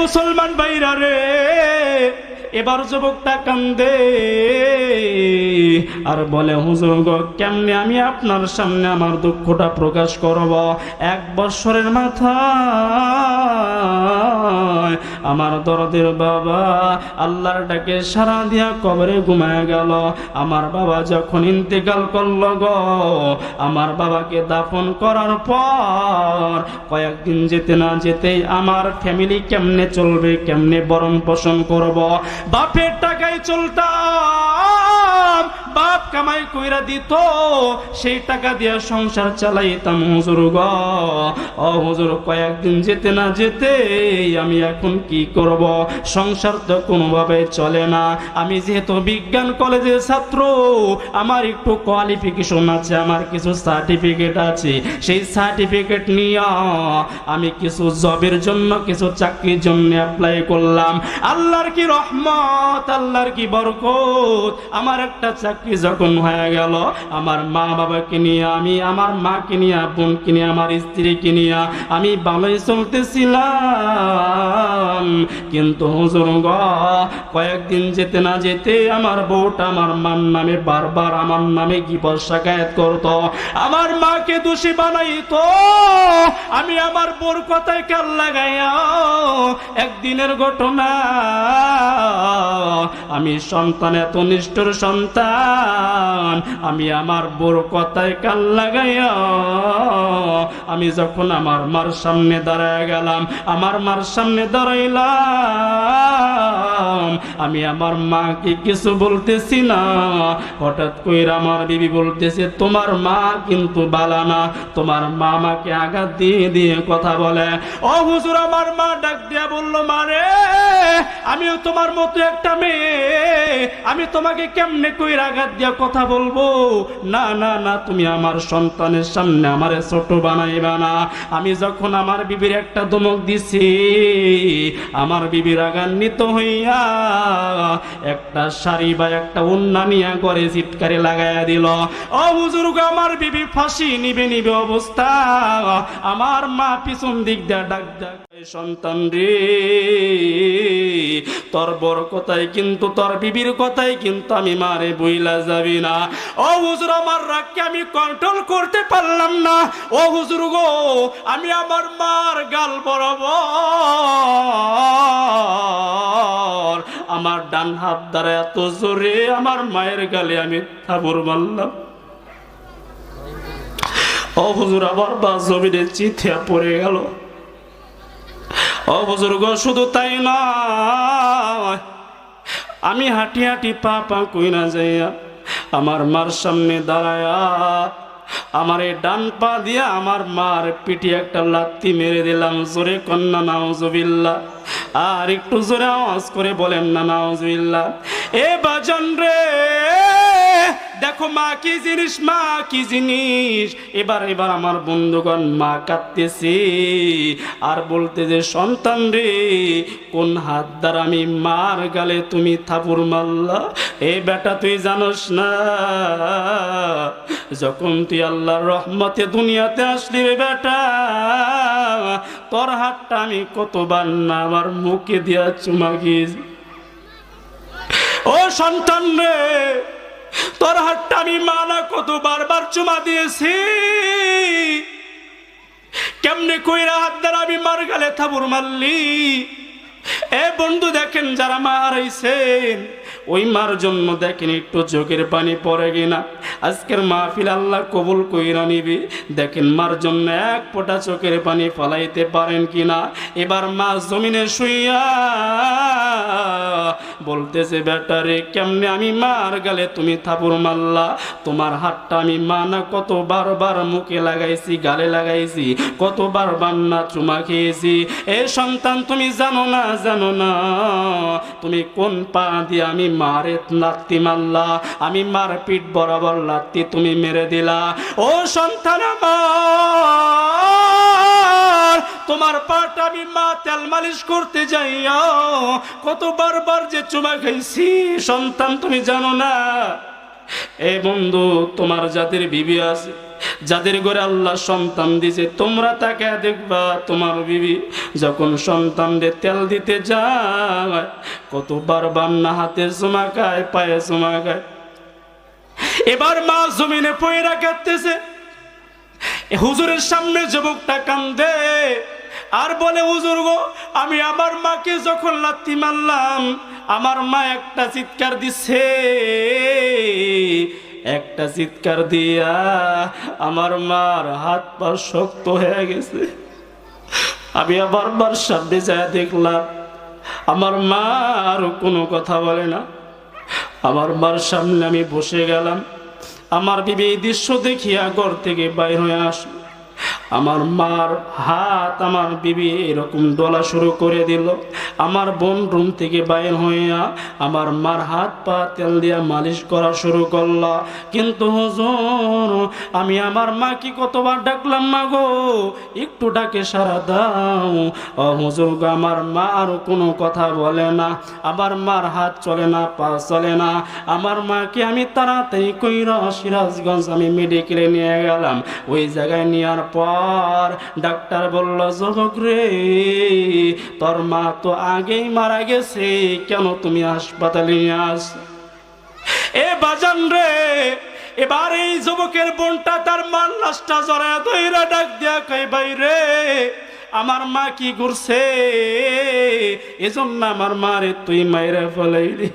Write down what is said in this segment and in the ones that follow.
মুসলমান ভাইরা রে, এবার যুবকটা কান্দে আর বলে, হুজুর গো, কেমনে আমি আপনার সামনে আমার দুঃখটা প্রকাশ করব? 1 বছরের মাথায় আমার দরদের বাবা আল্লাহর ডাকে সারা দিয়া কবরে ঘুমায় গেল। আমার বাবা যখন ইন্তেকাল করল গো, আমার বাবাকে দাফন করার পর কয়েকদিন যেতে না যেতেই আমার ফ্যামিলি কেমনে চলবে, কেমনে ভরণ পোষণ করব? বাপের টাকায় চলতাম, বাপ কামাই কইরা দিত, সেই টাকা দিয়া সংসার চালাইতাম হুজুর গো। ও হুজুর, কয়েকদিন যেতে না যেতে আমি এখন কি করব? সংসার তো কোনোভাবে চলে না। আমি যেহেতু বিজ্ঞান কলেজের ছাত্র, আমার একটু কোয়ালিফিকেশন আছে, আমার কিছু সার্টিফিকেট আছে। সেই সার্টিফিকেট নিয়ে আমি কিছু জবের জন্য, কিছু চাকরির জন্য অ্যাপ্লাই করলাম। আল্লাহর কি রহমত, আল্লাহর কি বরকত, আমার একটা চাকরি যখন হয়ে গেল, আমার মা বাবাকে নিয়ে, আমি আমার মাকে নিয়ে, বোনকে নিয়ে, আমার স্ত্রীকে নিয়ে আমি ভালোই চলতেছিলাম। কিন্তু হুজুর গো, কয়েকদিন যেতে না যেতে আমার বউটা আমার মার নামে বারবার আমার নামে গীবত শিকায়েত করত, আমার মাকে দোষী বানাইতো। আমি আমার বউর কথায় কান লাগাইয়া, একদিনের ঘটনা, আমি সন্তান, এত নিষ্ঠুর সন্তান, আমি আমার বউর কথায় কান লাগাইয়া আমি যখন আমার মার সামনে দাঁড়ায় গেলাম, আমার মার সামনে দাঁড়াইলাম, আমি আমার মাকে কিছু বলতেছি না। হঠাৎ কইরা আমার বিবি বলতেছে, তোমার মা কিন্তু বালা না, তোমার মা আমাকে আঘাত দিয়ে দিয়ে কথা বলে। ও হুজুর, আমার মা ডাক দিয়া বলল, মারে, আমিও তোমার মতো একটা মেয়ে, আমি তোমাকে কেমনে কইরা আঘাত দিয়া কথা বলবো? না না না, তুমি আমার সন্তানের সামনে আমারে ছোট বানাইবা না। আমি যখন আমার বিবির একটা ধমক দিছি, আমার বিবি রাগান্বিত হইয়া একটা শাড়ি বা একটা ওড়না নিয়া করে চিৎকারে লাগাইয়া দিল। ও হুজুর গো, আমার বিবি ফাঁসি নিবে নিবে অবস্থা। আমার মা পিছন দিক দিয়া ডাক ডাক, সন্তান রে, তোর বড় কথাই কিন্তু, তোর বিবির কথাই কিন্তু আমি মারে বইলা যাবি না। ও হুজুর, আমার রাগকে আমি কন্ট্রোল করতে পারলাম না। ও হুজুর গো, আমি আমার মার গাল বরাবর আমার ডান হাত দ্বারা এত জোরে আমার মায়ের গালে আমি থাবুর মারলাম। ও হুজুর, আমার বা জমিনে চিথিয়া পড়ে গেল। ও হুজুর গো, শুধু তাই নয়, আমি হাঁটি হাঁটি পা পা কইনা যাইয়া আমার মার সামনে দাঁড়ায়া আমার এই ডান পা দিয়া আমার মার পিঠে একটা লাত্তি মেরে দিলাম। জোরে কন্যা নাউজুবিল্লাহ, আর একটু জোরে আওয়াজ করে বলেন না নাউজুবিল্লাহ। এ বাজান রে, দেখো মা কি জিনিস, মা কি জিনিস। এবার আমার বন্ধুগণ, মা কাঁদতেছে আর বলতে যে, সন্তান রে, কোন হাত দ্বারা আমি মার গালে তুমি থাপুর মারলা? এ বেটা, তুই জানোস না, যখন তুই আল্লাহর রহমতে দুনিয়াতে আসলি রে বেটা, তোর হাতটা আমি কতবার না আমার মুখে দিয়া চুমা গিয়েছি। ও সন্তান রে, তোর হাতটা আমি মানা কত বারবার চুমা দিয়েছি। কেমনে কইরা হাত দ্বারা আমি মার গালে থাবুর মারলি? এ বন্ধু, দেখেন যারা মা হারাইছেন, ওই মার জন্য দেখেন একটু চোখের পানি পড়ে কিনা। আজকের মাহফিল আল্লাহ কবুল কইরা নিবি। দেখেন মার জন্য এক ফোঁটা চোখের পানি ফলাইতে পারেন কিনা। এবার মা জমিনে শুইয়া বলতেছে, বেটারে, কেমনে আমি মার গালে তুমি থাপুর মারলা? তোমার হাতটা আমি মা না কত বারবার মুখে লাগাইছি, গালে লাগাইছি, কতবার বান্না চুমা খেয়েছি। এ সন্তান, তুমি জানো না, জানো না তুমি কোন পা দিয়ে আমি মারে লাত্তি মারলা? আমি মার পিঠ বরাবর লাত্তি তুমি মেরে দিলা। ও সন্তান আমার, তোমার পাটা আমি মা তেল মালিশ করতে যাইয়া কত বারবার যে চুমা খাইছি, সন্তান তুমি জানো না। এ বন্ধু, তোমার যাদের বিবি আছে, যাদের ঘরে আল্লাহ সন্তান দিয়েছে তোমরা তাকে দেখবা, তোমার বিবি যখন সন্তানদের তেল দিতে যায় কতবার বান্না হাতে চুমা খায়, পায়ে চুমা খায়। এবার মা জমিনে পয়রা কাঁদতেছে, হুজুরের সামনে যুবকটা কান্দে আর বলে, হুজুর গো, আমি আমার মাকে যখন লাথি মারলাম আমার মা একটা চিৎকার দিচ্ছে, একটা চিৎকার দিয়া আমার মার হাত পা শক্ত হয়ে গেছে। আমি আমার মার সামনে যায় দেখলাম আমার মা আর কোনো কথা বলে না। আমার মার সামনে আমি বসে গেলাম। আমার বিবি এই দৃশ্য দেখিয়া ঘর থেকে বাইর হয়ে আসলো। আমার মার হাত আমার বিবি এরকম ডলা শুরু করে দিল। আমার বোন রুম থেকে বাইর হইয়া আমার মার হাত পা তেল দিয়া মালিশ করা শুরু করলো। কিন্তু হুজুর, আমি আমার মাকে কতবার ডাকলাম, মা গো একটু ডাকে সারা দাও। ও হুজুর গো, আমার মা আর কোনো কথা বলে না, আমার মার হাত চলে না, পা চলে না। আমার মাকে আমি তাড়াতাড়ি কইরা সিরাজগঞ্জ আমি মেডিকেলে নিয়ে গেলাম। ওই জায়গায় নেওয়ার পর ডাক্তার বলল, যুবক রে, তোর মা তো আগেই মারা গেছে, কেন তুমি হাসপাতালে নিয়ে আস? এ বাজান রে, এবার এই যুবকের বোনটা তার মার লাশটা জড়ায় ধইরা ডাক দিয়া কই, বাইরে আমার মা কি করছে, এজন্য আমার মারে তুই মাইরা ফেলাইলি।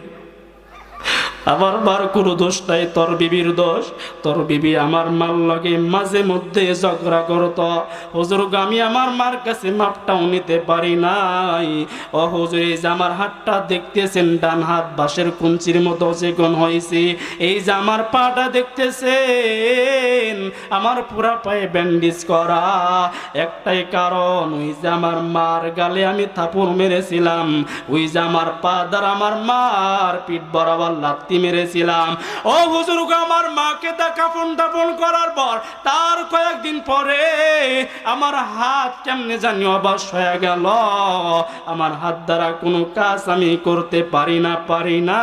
আমার মার কোনো দোষ নাই, তোর বিবির দোষ। তোর বিবি আমার মার লগে মাঝে মধ্যে ঝগড়া করত। হুজুর, আমি আমার মার কাছে মাপটাও নিতে পারি নাই। ও হুজুর, এই যে আমার হাতটা দেখতেছেন, ডান হাত বাঁশের কুঞ্চির মতো চিকন হয়েছে। এই যে আমার পাটা দেখতেছেন, আমার পুরা পায়ে ব্যান্ডেজ করা। একটাই কারণ, ওই যে আমার মার গালে আমি থাপড় মেরেছিলাম, ওই যে আমার পা দ্বারা আমার মার পিঠ বরাবর লাথি মেরেছিলাম। ও হুজুর, আমার মাকে তা কাফন দাফন করার পর তার কয়েকদিন পরে আমার হাত কেমনে জানি অবশ হয়ে গেল। আমার হাত দ্বারা কোনো কাজ আমি করতে পারি না।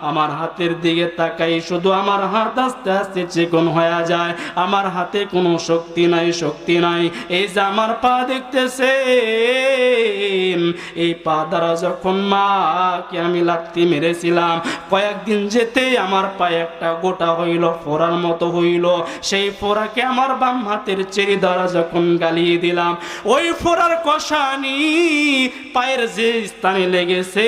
আমার হাতের দিকে তাকাই, শুধু আমার হাত আস্তে আস্তে চিকন হয়ে যায়। আমার হাতে কোনো শক্তি নাই। এই যে আমার পা দেখতেছেন, এই পা দ্বারা যখন মাকে আমি লাথি মেরেছিলাম, কয়েকদিন যেতে আমার পায়ে একটা গোটা হইল, ফোড়ার মতো হইল। সেই ফোড়াকে আমার বাম হাতের চেরি দ্বারা যখন গালিয়ে দিলাম, ওই ফোড়ার কষানি পায়ের যে স্থানে লেগেছে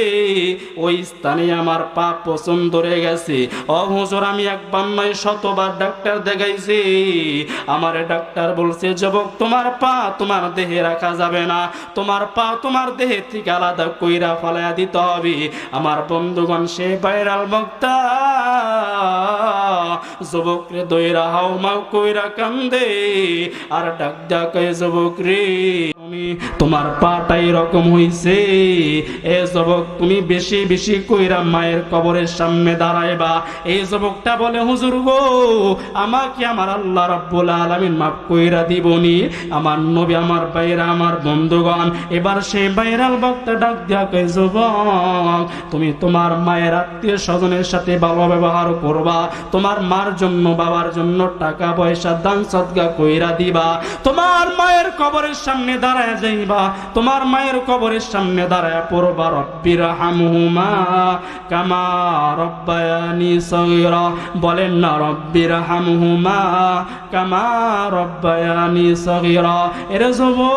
ওই স্থানে আমার পা পছন্দ ধরে গেছে। ও হুজুর, আমি একবার নয় শতবার ডাক্তার দেখাইছি। আমার ডাক্তার বলছে, যুবক, তোমার পা তোমার দেহে রাখা যাবে না, তোমার পা তোমার দেহের থেকে আলাদা কইরা ফেলাইয়া দিতে হবে। আমার বন্ধুগণ, সে ভাইরাল বক্তা যুবকরে দইরা হাও মাও কইরা কান্দে আর ডাক ডাকে, যুবক রে, তোমার পাটা এরকম হইছে, এ যুবক তুমি বেশি বেশি কইরা মায়ের কবরের সামনে দাঁড়াইবা। এই যুবকটা বলে, হুজুর গো, আমাকে আমার আল্লাহ রাব্বুল আলামিন মাফ কইরা দিবনি। আমার নবী, আমার ভাইরা, আমার বন্ধুগণ, এবার সেই ভাইরাল বক্তা ডাক দিয়া কয়, যুবক, তুমি তোমার মায়ের আত্মীয় স্বজনের সাথে ভালো ব্যবহার করবা, তোমার মার জন্য বাবার জন্য টাকা পয়সা দান সদকা কইরা দিবা, তোমার মায়ের কবরের সামনে দাঁড়ায় যাইবা, তোমার মায়ের কবরের সামনে দাঁড়ায় পড়বা, রব্বির হামহুমা কামা রব্বায়ানি সগীরা। বলেন না, রব্বির হামহুমা কামা রব্বায়ানি সগীরা। এরে যুবক,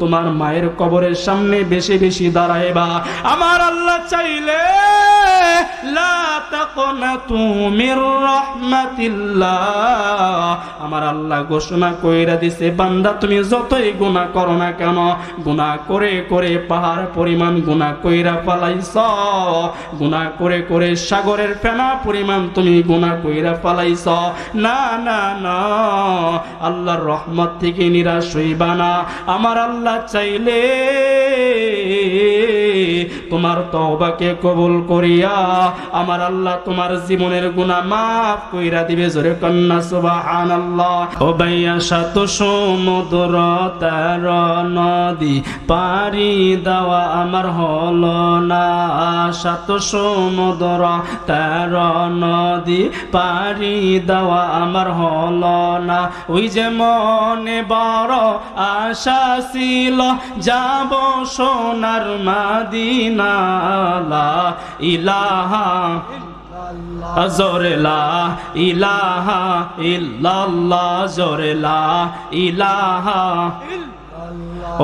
তোমার মায়ের কবরের সামনে বেশি বেশি দাঁড়াইবা। আমার আল্লাহ চাইলে লা তাকনাতু মির রাহমাতিল্লাহ, আমার আল্লাহ ঘোষণা কইরা দিছে, বান্দা তুমি যতই গুনাহ করো না কেন, গুনাহ করে করে পাহাড় পরিমাণ গুনাহ কইরা ফলাইছ, গুনাহ করে করে সাগরের ফেনা পরিমাণ তুমি গুনাহ কইরা ফলাইছ, না না না, আল্লাহর রহমত থেকে নিরাশ হইবা না। আমার আল্লাহ চাইলে তোমার তওবাকে কবুল করিয়া আমার আল্লাহ তোমার জীবনের গুনাহ মাফ কইরা দিবে। জোরে কন্না সুবহানাল্লাহ। ও ভাইয়া 700 সমুদ্র 13 নদী পারি দেওয়া আমার হলো না, 700 সমুদ্র 13 নদী পারি দেওয়া আমার হলো না। ওই যে মনে বড় আশা ছিল যাব সোনার মদিনা, লা ইলাহা জোরে লা ইলাহা ইল্লাল্লাহ, জোরে লা ইলাহা।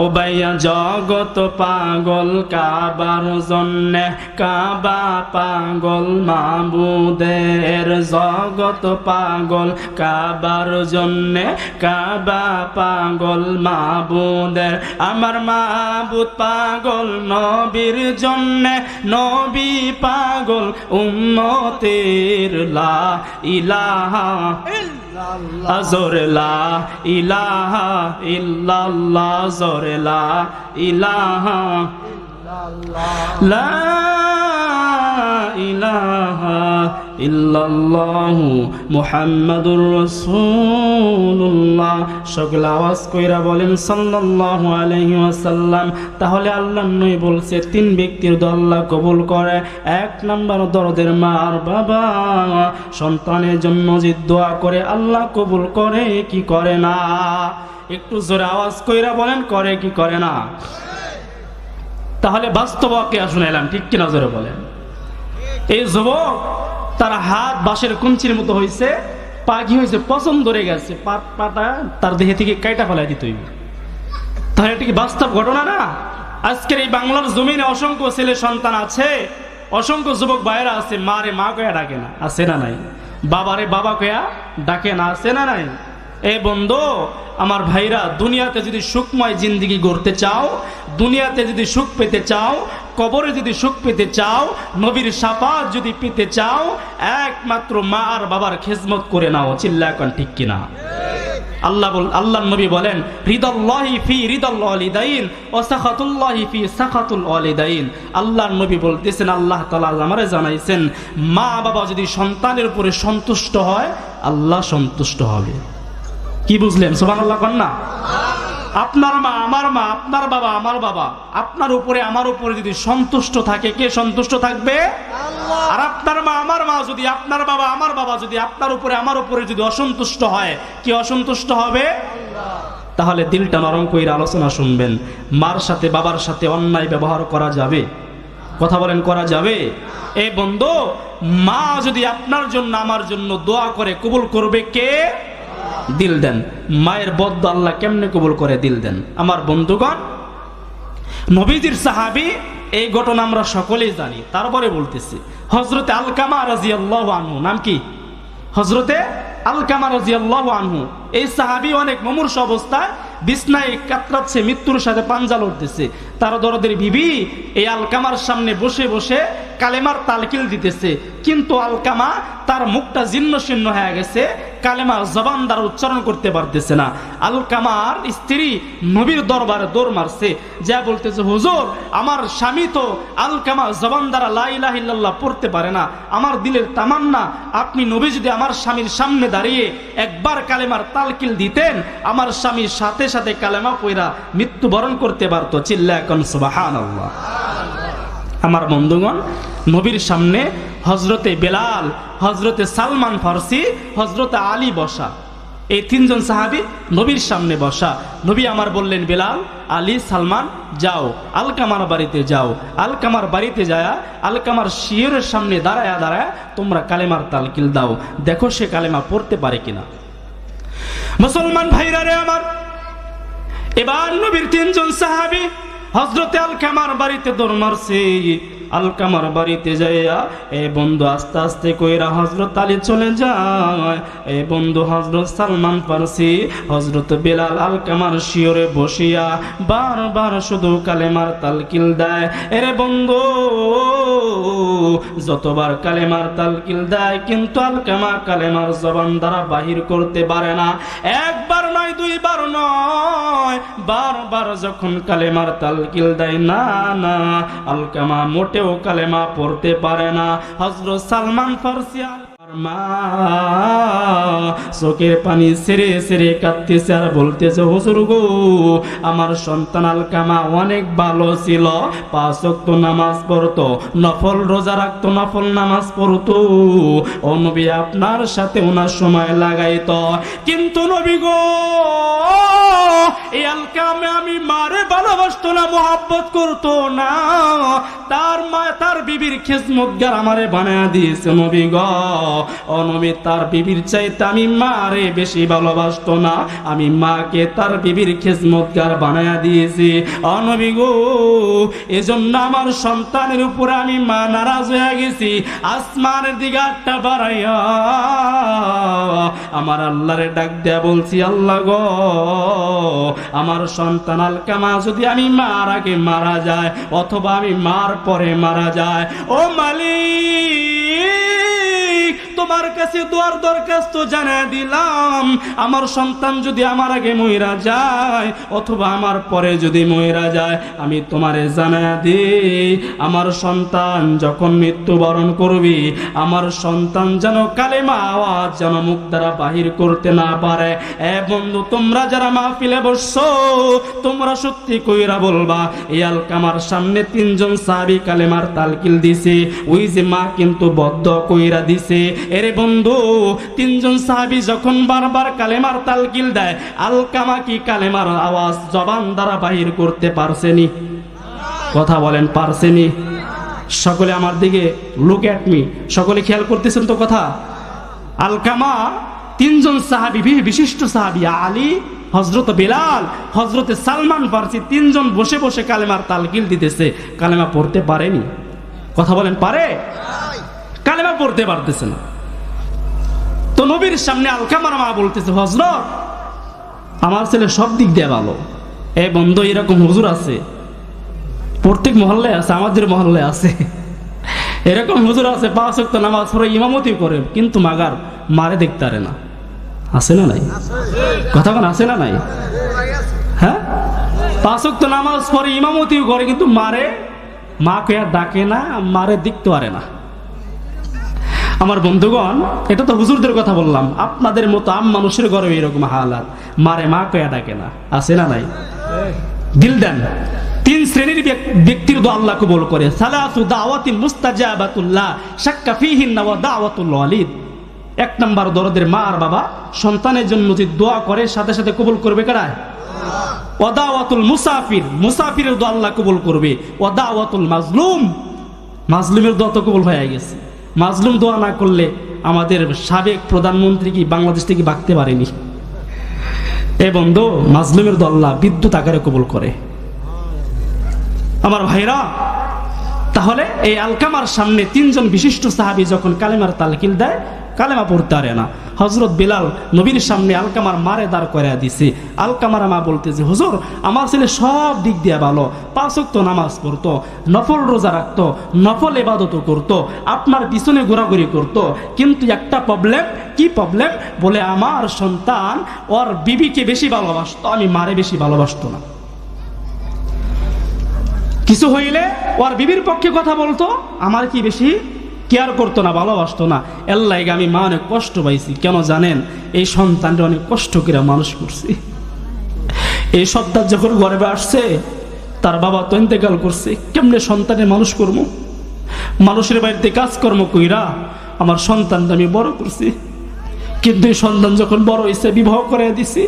ও ভাইয়া জগত পাগল কাবার জন্যে, কাবা পাগল মাবুদের, জগত পাগল কাবার জন্যে, কাবা পাগল মাবুদের। আমার মাবুদ পাগল নবীর জন্যে, নবী পাগল উম্মতের, লা ইলাহা জোরে লা ইলাহা ইল্লাল্লাহ, জোরে লা ইলাহা লা ইলাহা ইল্লাল্লাহু মুহাম্মাদুর রাসূলুল্লাহ। সকল আওয়াজ কইরা বলেন সাল্লাল্লাহু আলাইহি ওয়াসাল্লাম। তাহলে আল্লাহর নবী বলছে 3 ব্যক্তির দোয়া আল্লাহ কবুল করে। 1 নাম্বার দরদের মা আর বাবা, সন্তানের জন্য যে দোয়া করে আল্লাহ কবুল করে কি করে না? একটু জোরে আওয়াজ কইরা বলেন করে কি করে না? তাহলে বাস্তব ওয়াকিয়া শুনাইলাম, ঠিক কিনা জোরে বলেন। এই যুবক তার হাত বাঁশের কুঞ্চির মতো হয়েছে, পা কি হয়েছে পছন্দ ধরে গেছে, পাটা তার দেহে থেকে কাইটা ফেলাই দিতে হইবে। তাহলে এটা কি বাস্তব ঘটনা না? আজকের এই বাংলার জমিনে অসংখ্য ছেলে সন্তান আছে, অসংখ্য যুবক ভাইয়েরা আছে, মারে মা কয়া ডাকে না, আছে না নাই? বাবারে বাবা কয়া ডাকে না, আছে না নাই? এ বন্ধু আমার ভাইরা, দুনিয়াতে যদি সুখময় জিন্দেগি গড়তে চাও, দুনিয়াতে যদি সুখ পেতে চাও, কবরে যদি সুখ পেতে চাও, নবীর শাফাত যদি পেতে চাও, একমাত্র মা আর বাবার খেজমত করে নাও। চিল্লা এখন ঠিক কিনা? আল্লাহ নবী বলেন রিদাল্লাহি ফি রিদাল ওয়ালিদাইন ওয়া সাখাতুল্লাহি ফি সাখাতুল ওয়ালিদাইন। আল্লাহর নবী বলতেছেন, আল্লাহ তাআলা আমারে জানাইছেন, মা বাবা যদি সন্তানের উপরে সন্তুষ্ট হয় আল্লাহ সন্তুষ্ট হবে। কি বুঝলেন? সুবহানাল্লাহ কোন না? আপনার মা আমার মা, আপনার বাবা আমার বাবা, আপনার উপরে আমার উপরে যদি সন্তুষ্ট থাকে, কে সন্তুষ্ট থাকবে? আল্লাহ। আর আপনার মা আমার মা যদি, আপনার বাবা আমার বাবা যদি আপনার উপরে আমার উপরে যদি অসন্তুষ্ট হয়, কি অসন্তুষ্ট হবে? আল্লাহ। তাহলে দিলটা নরম কইরা আলোচনা শুনবেন। মার সাথে বাবার সাথে অন্যায় ব্যবহার করা যাবে? কথা বলেন, করা যাবে? এই বন্ধু, মা যদি আপনার জন্য আমার জন্য দোয়া করে, কবুল করবে কে? দিল দেন। মায়ের বদদোয়া আল্লাহ কেমনে কবুল করে? দিল দেন। আমার বন্ধুগণ, নবীজির সাহাবী, এই ঘটনা আমরা সকলেই জানি, তারপরে বলতেছি। হযরতে আলকামা রাদিয়াল্লাহু আনহু, নাম কি? হযরতে আলকামা রাদিয়াল্লাহু আনহু। এই সাহাবী অনেক মুমূর্ষ অবস্থায় বিছনায় কাতরাচ্ছে, মৃত্যুর সাথে পাঞ্জা লড়তেছে। তার দরদের বিবি এই আলকামার সামনে বসে বসে কালেমার তালকিল দিতেছে, কিন্তু আলকামা তার মুখটা জীর্ণ শীর্ণ হয়ে গেছে, কালেমার জবান দ্বারা উচ্চারণ করতে পারতেছে না। আলকামার স্ত্রী নবীর দরবারে দৌড় মারছে, যা বলতেছে, হুজুর আমার স্বামী তো আলকামা জবান দ্বারা লা ইলাহা ইল্লাল্লাহ পড়তে পারে না, আমার দিলের তামান্না আপনি নবী যদি আমার স্বামীর সামনে দাঁড়িয়ে একবার কালেমার তালকিল দিতেন, আমার স্বামীর সাথে সাথে কালেমা পড়া মৃত্যুবরণ করতে পারতো। চিল্লা এখন সুবহানাল্লাহ। আমার বন্ধুগণ, নবীর সামনে হযরতে বেলাল, হযরতে সালমান ফারসি, হযরতে আলী বসা। এই 3 জন সাহাবী নবীর সামনে বসা। নবী আমার বললেন, বেলাল, আলী, সালমান, যাও আলকামার বাড়িতে যাও। আলকামার বাড়িতে যায় আলকামার শিয়রের সামনে দাঁড়ায়া দাঁড়ায়া তোমরা কালেমার তালকিল দাও, দেখো সে কালেমা পড়তে পারে কিনা। মুসলমান ভাইরা রে আমার, এবার নবীর 3 জন সাহাবী হযরতে আলকামার বাড়িতে দৌড় মারছে। আলকামার বাড়িতে যাইয়া এ বন্ধু আস্তে আস্তে কইরা হযরত আলী চলে যায়। এ বন্ধু হযরত সালমান ফারসি, হযরত বেলাল আলকামার শিয়রে বসিয়া বারবার শুধু কালেমার তালকিল দেয়। এরে বন্ধু যতবার কালেমার তালকিল দেয় কিন্তু আলকামা কালেমার জবান দ্বারা বাহির করতে পারে না। একবার নয়, দুইবার নয়, বারবার যখন কালেমার তালকিল দেয়, না না, আলকামা মোটেও কালেমা পড়তে পারে না। হযরত সালমান ফারসি মা চোখের পানি ছেড়ে ছেড়ে কাঁদতেছে আর বলতেছে, হুজুর গো, আমার সন্তান আলকামা অনেক ভালো ছিল, 5 ওয়াক্ত নামাজ পড়তো, নফল রোজা রাখতো, নফল নামাজ পড়তো, ও নবী আপনার সাথে ওনার সময় লাগাইতো, কিন্তু নবী গো এই আলকামা আমি মারে ভালোবাসতো না, মোহাব্বত করতো না, তার মা তার বিবির খেজমতগার আমারে বানায়া দিয়েছে নবী গো। ও নবী, তার বিবির চাইতে আমি মারে বেশি ভালোবাসতো না, আমি মাকে তার বিবির খেজমতগার বানায়া দিয়েছি। ও নবী গো, এজন্য আমার সন্তানের উপরে আমি মা নারাজ হয়ে গেছি, আসমানের দিকে হাতটা বাড়াইয়া আমার আল্লাহরে ডাক দেয়া বলছি, আল্লাহ গো, আমার সন্তান আলকামা যদি আমি মার আগে মারা যায় অথবা আমি মার পরে মারা যায়, ও মালিক, তোমার কাছে দোয়ার দরখাস্ত জানিয়ে দিলাম, আমার সন্তান যদি আমার আগে মইরা যায় অথবা আমার পরে যদি মইরা যায়, আমি তোমারে জানিয়ে দিই, আমার সন্তান যখন মৃত্যুবরণ করবি, আমার সন্তান যেন কালেমা আওয়াজ যেন মুখ দ্বারা বাহির করতে না পারে। এ বন্ধু, তোমরা যারা মাহফিলে বসছো, তোমরা সত্যি কইরা বলবা, এই আলকামার সামনে 3 জন সাহাবী কালেমার তালকিল দিছে, ওই যে মা কিন্তু বদ্ধ কইরা দিছে। এরে বন্ধু, 3 জন সাহাবী যখন বারবার কালেমার তালকিল দেয়, আলকামা কি কালেমার আওয়াজ জবান দ্বারা বাহির করতে পারছেনি? কথা বলেন, পারছেনি? সকলে আমার দিকে লুক এট মি, সকলে খেয়াল করতেছেন তো কথা? আলকামা 3 জন সাহাবী, বিশিষ্ট সাহাবী, আলী, হযরত বেলাল, হযরত সালমান ফারসি, 3 জন বসে বসে কালেমার তালকিল দিতেছে, কালেমা পড়তে পারেনি? কথা বলেন, পারে? কালেমা পড়তে পারতেছে না। তো নবীর সামনে আলকামার মা বলতেছে, হযরত, আমার ছেলে সব দিক দিয়ে ভালো। এ বন্ধু, এরকম হুজুর আছে, প্রত্যেক মহল্লায় আছে, আমাদের মহল্লায় আছে, এরকম হুজুর আছে, 5 ওয়াক্ত নামাজ পড়ে ইমামতি করে, কিন্তু মাগার মারে দেখতে পারে না। আছে না নাই? কথা বলেন, আছে না নাই? হ্যাঁ, 5 ওয়াক্ত নামাজ পড়ে ইমামতি করে, কিন্তু মারে, মাকে আর ডাকে না, মারে দেখতে পারে না। আমার বন্ধুগণ, এটা তো হুজুরদের কথা বললাম, আপনাদের মতো আম মানুষের ঘরে এরকম হালাত, মারে মা কয়া ডাকে না। আছে না নাই? দিল দেন। 3 শ্রেণীর ব্যক্তির দোয়া আল্লাহ কবুল করে। সালাসু দাওয়াতিন মুস্তাজাবাতুল্লাহ শাক্কা ফিহিন্না ওয়া দাওয়াতুল ওয়ালিদ। 1 নাম্বার দরদের মা আর বাবা সন্তানের জন্য যে দোয়া করে, সাথে সাথে কবুল করবে কারা? ওয়া দাওয়াতুল মুসাফির, মুসাফিরের দোয়া আল্লাহ কবুল করবে। ওয়া দাওয়াতুল মাজলুম, মাজলুমের দোয়া তো কবুল হয়ে গেছে। মাজলুম দোয়া না করলে আমাদের সাবেক প্রধানমন্ত্রী কি বাংলাদেশ থেকে ভাগতে পারেনি। এ বন্ধু, মাজলুমের দোয়া আল্লাহ বিদ্যুৎ আকারে কবুল করে। আমার ভাইরা, তাহলে এই আলকামার সামনে 3 জন বিশিষ্ট সাহাবী যখন কালেমার তালকিল দেয়, কালেমা পড়তে পারে না। হযরত বেলাল নবীর সামনে আলকামার মারে দাঁড় করাইয়া দিছে। আলকামার মা বলতেছে, হুজুর, আমার ছেলে সব দিক দিয়ে ভালো, 5 ওয়াক্ত নামাজ পড়তো, নফল রোজা রাখতো, নফল ইবাদত করতো, আপনার পিছনে ঘোরাঘুরি করতো, কিন্তু একটা প্রবলেম। কি প্রবলেম? বলে আমার সন্তান ওর বিবিকে বেশি ভালোবাসতো, আমি মারে বেশি ভালোবাসতো না। কিছু হইলে ওর বিবির পক্ষে কথা বলতো, আমার কি বেশি কেয়ার করতো না, ভালোবাসতো না। এর লাগে আমি মা অনেক কষ্ট পাইছি। কেন জানেন? এই সন্তানটা অনেক কষ্ট করে মানুষ করছি। এই সন্তান যখন গর্ভে আসছে, তার বাবা তো ইন্তেকাল করছে, কেমনে সন্তানের মানুষ করবো? মানুষের বাড়িতে কাজকর্ম কইরা আমার সন্তানটা আমি বড় করছি, কিন্তু এই সন্তান যখন বড় হয়েছে, বিবাহ করে দিছি,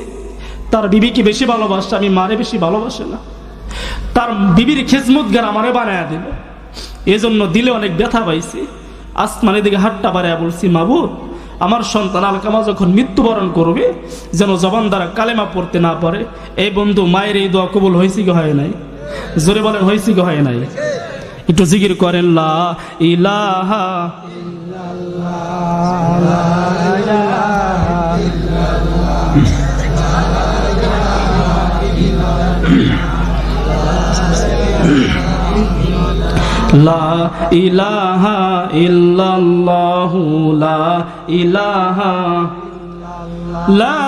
তার বিবিকে বেশি ভালোবাসে, আমি মারে বেশি ভালোবাসে না। তার বিবির খেজমতগার আমারে বানায়া দিল, এজন্য দিলে অনেক ব্যথা পাইছি। আসমানের দিকে হাতটা বাড়াইয়া বলছি, মাবুদ, আমার সন্তান আলকামা যখন মৃত্যুবরণ করবে, যেন জবান দ্বারা কালেমা পড়তে না পারে। এই বন্ধু, মায়ের এই দোয়া কবুল হয়েছে কি হয় নাই? জোরে বলেন, হয়েছে কি হয় নাই? একটু জিকির করেন, লা ইলাহা ইল্লাল্লাহ, লা ইলাহা ইল্লাল্লাহ। লা ইলাহা ইল্লাল্লাহু লা ইলাহা লা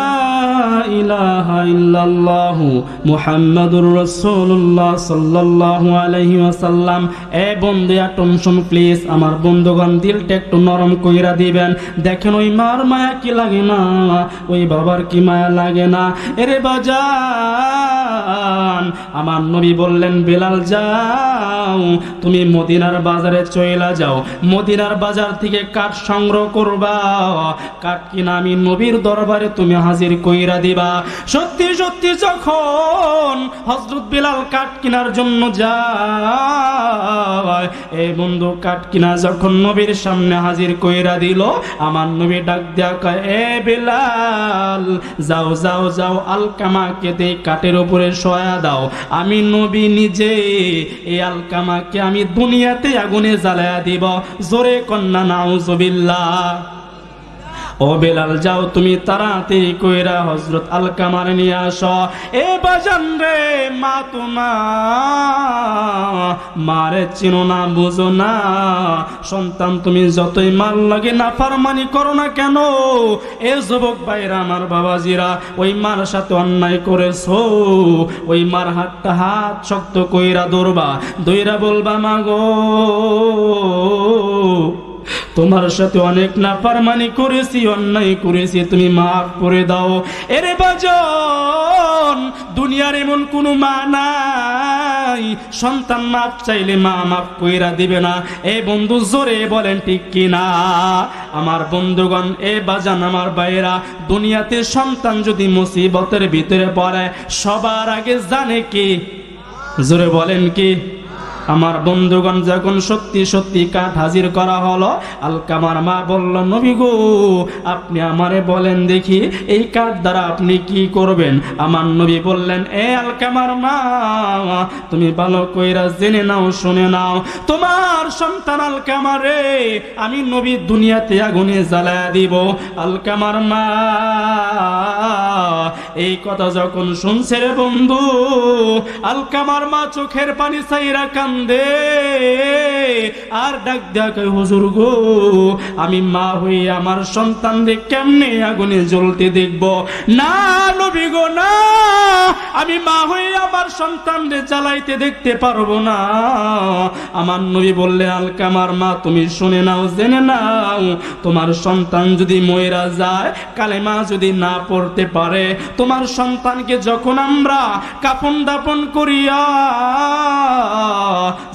ইলাহা ইল্লাল্লাহু মুহাম্মাদুর রাসূলুল্লাহ সাল্লাল্লাহু আলাইহি ওয়াসাল্লাম। এ বন্ধু টমশন প্লিজ আমার বন্ধুগণ দিলটা একটু নরম কইরা দিবেন। দেখেন ওই মার মায়া কি লাগে না, ওই বাবার কি মায়া লাগে না। এরে বাজান, আমার নবী বললেন বেলাল যাও তুমি মদিনার বাজারে চইলা যাও, মদিনার বাজার থেকে কাঠ সংগ্রহ করবা, কাঠ কিনা আমি নবীর দরবারে তুমি হাজির কইরা দিবা। সত্যি সত্যি যখন হযরত বিলাল কাঠ কেনার জন্য যায়, এই বন্ধু কাঠ কিনা যখন নবীর সামনে হাজির কইরা দিল, আমার নবী ডাক দিয়া কয়, এ বিলাল যাও যাও যাও আলকামাকে দে কাঠের উপরে শোয়া দাও, আমি নবী নিজে এই আলকামাকে আমি দুনিয়াতে আগুনে জ্বালায়া দিব। জোরে কন্যা নাউজুবিল্লাহ। ও বেলাল যাও তুমি তাড়াতাড়ি কইরা হযরত আলকামার নিয়ে আসো। এ বাজান রে, মা তোমার মারে চিনো না বুঝো না, সন্তান তুমি যতই মার লাগে না ফারমানি করো না কেন, এ যুবক ভাইরা আমার বাবাজিরা ওই মার সাথে অন্যায় করেছো, ওই মার হাতটা হাত শক্ত কইরা ধরবা, দইরা বলবা মা গো তোমার সাথে অনেক নাফরমানি করেছি, অন্যায় করেছি, তুমি মাফ করে দাও। এরে বাজন, দুনিয়ার এমন কোনো মা নাই সন্তান মাফ চাইলে মা মাফ কইরা দিবে না। এ বন্ধু জোরে বলেন ঠিক কিনা আমার বন্ধুগণ। এ বাজান আমার ভাইরা, দুনিয়াতে সন্তান যদি মুসিবতের ভিতরে পড়ে সবার আগে জানে কি? জোরে বলেন কি? আমার বন্ধুগণ যখন সত্যি সত্যি কাঠ হাজির করা হলো, আলকামার মা বলল, নবী গো আপনি আমারে বলেন দেখি এই কাঠ দ্বারা আপনি কি করবেন? আমার নবী বললেন, এ আলকামার মা তুমি ভালো কইরা জেনে নাও, শুনে নাও, তোমার সন্তান আলকামারে আমি নবী দুনিয়াতে আগুনে জ্বালায়া দিব। আলকামার মা এই কথা যখন শুনছে রে বন্ধু, আলকামার মা চোখের পানি ছাইরা কান্দে আর ডাক দেয়া কয়, হুজুর গো আমি মা হই আমার সন্তানদের কেমনে আগুনে জ্বলতে দেখব? না নবী গো না, আমি মা হই আমার সন্তানদের জ্বালাইতে দেখতে পারবো না। আমার নবী বললেন, আলকামার মা তুমি শুনে নাও, জেনে নাও, তোমার সন্তান যদি মইরা যায়, কালেমা যদি না পড়তে পারে, তোমার সন্তানকে যখন আমরা কাফন দাফন করিয়া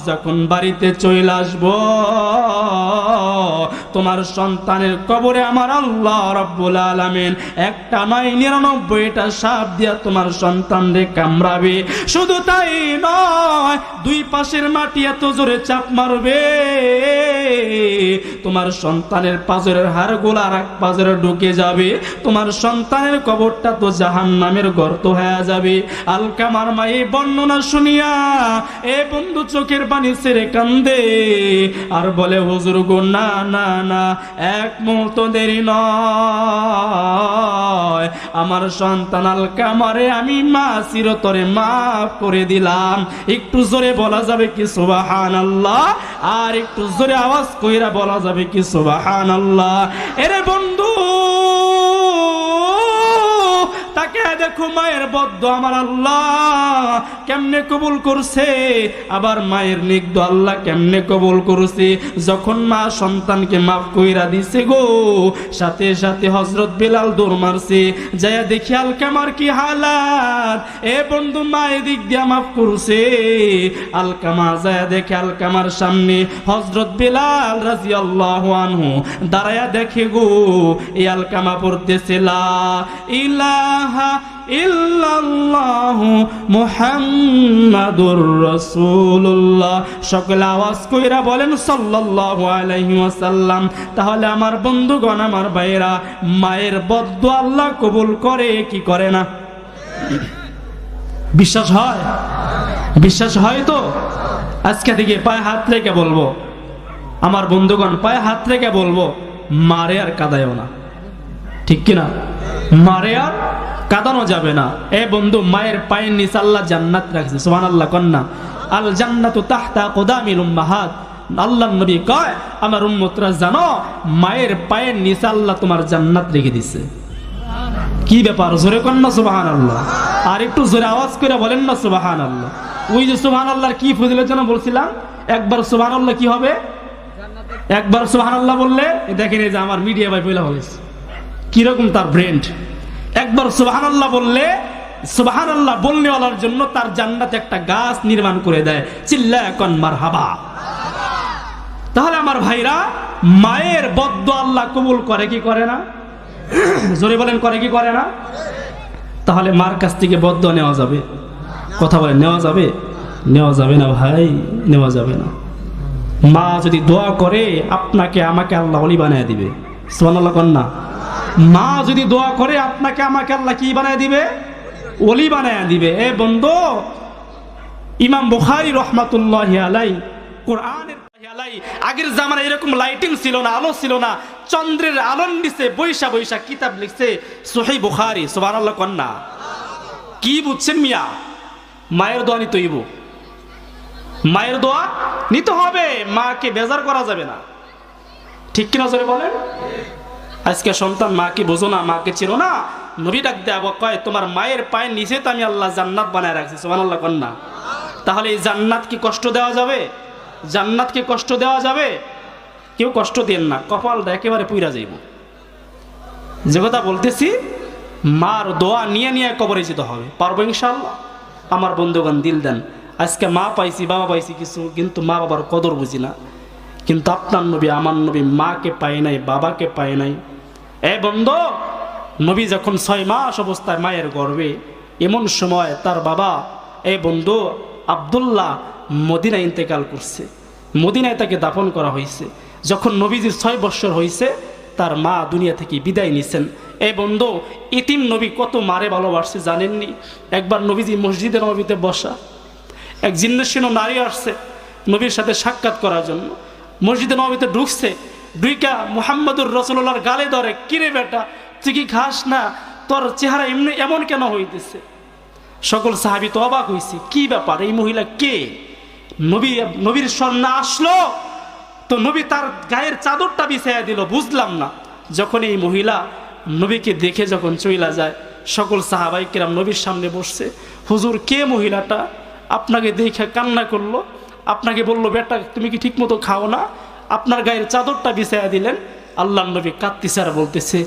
যখন বাড়িতে চলে আসব, তোমার সন্তানের কবরে আমার আল্লাহ রাব্বুল আলামিন একটা নয় 99টা সাপ দিয়া তোমার সন্তানরে কামড়াবে। শুধু তাই নয়, দুই পাশের মাটি এত জোরে চাপ মারবে তোমার সন্তানের পাজরের হাড়গুলো আর এক পাজরে ঢুকে যাবে, তোমার সন্তানের কবরটা তো জাহান্নামের গর্ত হয়ে যাবে। আলকামার মা এই বর্ণনা শুনিয়া এ বন্ধু চোখের পানি ছেড়ে কান্দে আর বলে, হুজুর গো না না না, এক মুহূর্ত দেরি নয়, আমার সন্তান আলকামারে আমি মা চিরতরে মাফ করে দিলাম। একটু জোরে বলা যাবে কি সুবহানাল্লাহ? আর একটু জোরে আওয়াজ কইরা বলা যাবে কি সুবহানাল্লাহ? এরে বন্ধু তাকে দেখো, মায়ের বদ্ধ আমার আল্লাহ কেমনে কবুল করছে, আবার মায়ের নিগ্ধ আল্লাহ কেমনে কবুল করছে। যখন মা সন্তানকে মাফ কইরা দিছে গো, সাথে সাথে হযরত বিলাল দৌড় মারছে, যায়া দেখি আলকামার কি হালাত। এ বন্ধু মা এদিক দিয়া মাফ করছে, আলকামা যায়া দেখে আলকামার সামনে হযরত বিলাল রাদিয়াল্লাহু আনহু দাঁড়ায়া দেখে গো, এই আলকামা পড়তেছে লা ইলাহা ইল্লাল্লাহু মুহাম্মাদুর রাসূলুল্লাহ। সকলে আওয়াজ কইরা বলেন সাল্লাল্লাহু আলাইহি ওয়াসাল্লাম। তাহলে আমার বন্ধুগণ আমার ভাইরা, মায়ের বদদুয়া আল্লাহ কবুল করে কি করে না? বিশ্বাস হয়? বিশ্বাস হয় তো? আজকে থেকে পায়ে হাত রেখে বলবো আমার বন্ধুগণ, পায়ে হাত রেখে বলবো, মারে আর কাঁদায়ও না, ঠিক কিনা? মারে আর কাঁদানো যাবে না। এ বন্ধু, মায়ের পায়ের নিচে আল্লাহ জান্নাত রাখছে, সুবহানাল্লাহ কন্যা। আল জান্নাতু তাহতা কুদামিল উম্মাহাত। আল্লাহর নবী কয় আমার উম্মতরা জানো মায়ের পায়ের নিচে আল্লাহ তোমার জান্নাত রেখে দিয়েছে। কি ব্যাপার, জোরে কর না সুবহানাল্লাহ। আর একটু জোরে আওয়াজ করে বলেন না সুবহানাল্লাহ। ওই যে সুবহানাল্লাহর কি ফজিলত যেন বলছিলাম, একবার সুবহানাল্লাহ কি হবে, একবার সুবহানাল্লাহ বললে দেখেন এই যে আমার মিডিয়া ভাই পয়লা হয়েছে কিরকম তার ব্রেন্ড। একবার সুবহানাল্লাহ বললে সুবহানাল্লাহ বলনেওয়ালার জন্য তার জান্নাতে একটা গাছ নির্মাণ করে দেয়। চিল্লায়া কোন মারহাবা। তাহলে আমার ভাইরা মায়ের বদদুয়া আল্লাহ কবুল করে কি করে না? জোরে বলেন করে কি করে না? তাহলে মার কাছ থেকে বদদুয়া নেওয়া যাবে? কথা বলেন নেওয়া যাবে? নেওয়া যাবে না ভাই, নেওয়া যাবে না। মা যদি দোয়া করে আপনাকে আমাকে আল্লাহ ওলি বানায় দিবে। সুবহানাল্লাহ কোন না? মা যদি দোয়া করে আপনাকে আমাকে আল্লাহ কি বানায় দিবে? ওলি বানায় দিবে। এ বন্ধু, ইমাম বুখারী রাহমাতুল্লাহি আলাইহি কোরআনের আগের জামানায় এরকম লাইটিং ছিল না, আলো ছিল না, চন্দ্রের আলোর নিচে বৈশা বৈশা কিতাব লিখছে সহিহ বুখারী। সুবহানাল্লাহ কোন না? কি বুঝছেন মিয়া? মায়ের দোয়া নিতে হইব, মায়ের দোয়া নিতে হবে, মাকে বেজার করা যাবে না। ঠিক কিনা জোরে বলেন? আজকে সন্তান মাকে বোঝো না, মাকে চিনো না, নবী ডাক দেয়া কয় তোমার মায়ের পায়ের নিচে তো আমি আল্লাহ জান্নাত বানায় রাখছি। সুবহানাল্লাহ কোন না? তাহলে এই জান্নাত কি কষ্ট দেওয়া যাবে? জান্নাতকে কষ্ট দেওয়া যাবে? কেউ কষ্ট দেন না, কপালটা একেবারে পুইরা যাইব। যে কথা বলতেছি মার দোয়া নিয়ে নিয়ে কবরে যেতে হবে। পারবো ইনশাআল্লাহ? আমার বন্ধুগণ দিল দেন, আজকে মা পাইছি বাবা পাইছি কিছু, কিন্তু মা বাবার কদর বুঝি না। কিন্তু আপনার নবী আমার নবী মাকে পায় নাই, বাবাকে পায় নাই। এ বন্ধু, নবী যখন 6 মাস অবস্থায় মায়ের গর্ভে, এমন সময় তার বাবা এ বন্ধু আব্দুল্লাহ মদিনায় ইন্তেকাল করছে, মদিনায় তাকে দাফন করা হয়েছে। যখন নবীজির 6 বৎসর হয়েছে তার মা দুনিয়া থেকে বিদায় নিছেন। এই বন্ধু ইতিম নবী কত মারে ভালোবাসছে জানেননি? একবার নবীজি মসজিদে নবীতে বসা, এক জিন্নসীন নারী আসছে নবীর সাথে সাক্ষাৎ করার জন্য। মসজিদে নবীতে ঢুকছে, ঢুইকা মুহাম্মদুর রাসূলুল্লাহর গালে ধরে, কিরে বেটা তুই কি খাস না? তোর চেহারা এমনি এমন কেন হইতেছে? সকল সাহাবী তো অবাক হয়েছে, কি ব্যাপার, এই মহিলা কে? নবীর সামনে আসলো তো নবী তার গায়ের চাদরটা বিছাইয়া দিল, বুঝলাম না। যখন এই মহিলা নবীকে দেখে যখন চইলা যায়, সকল সাহাবাই কিরাম নবীর সামনে বসছে। হুজুর কে মহিলাটা? আপনাকে দেখে কান্না করলো, আপনাকে বললো বেটা তুমি কি ঠিক মতো খাও না, আপনার গায়ের চাদরটা বিছাইয়া দিলেন। আল্লাহর নবী কাঁদতেছে আর বলতেছে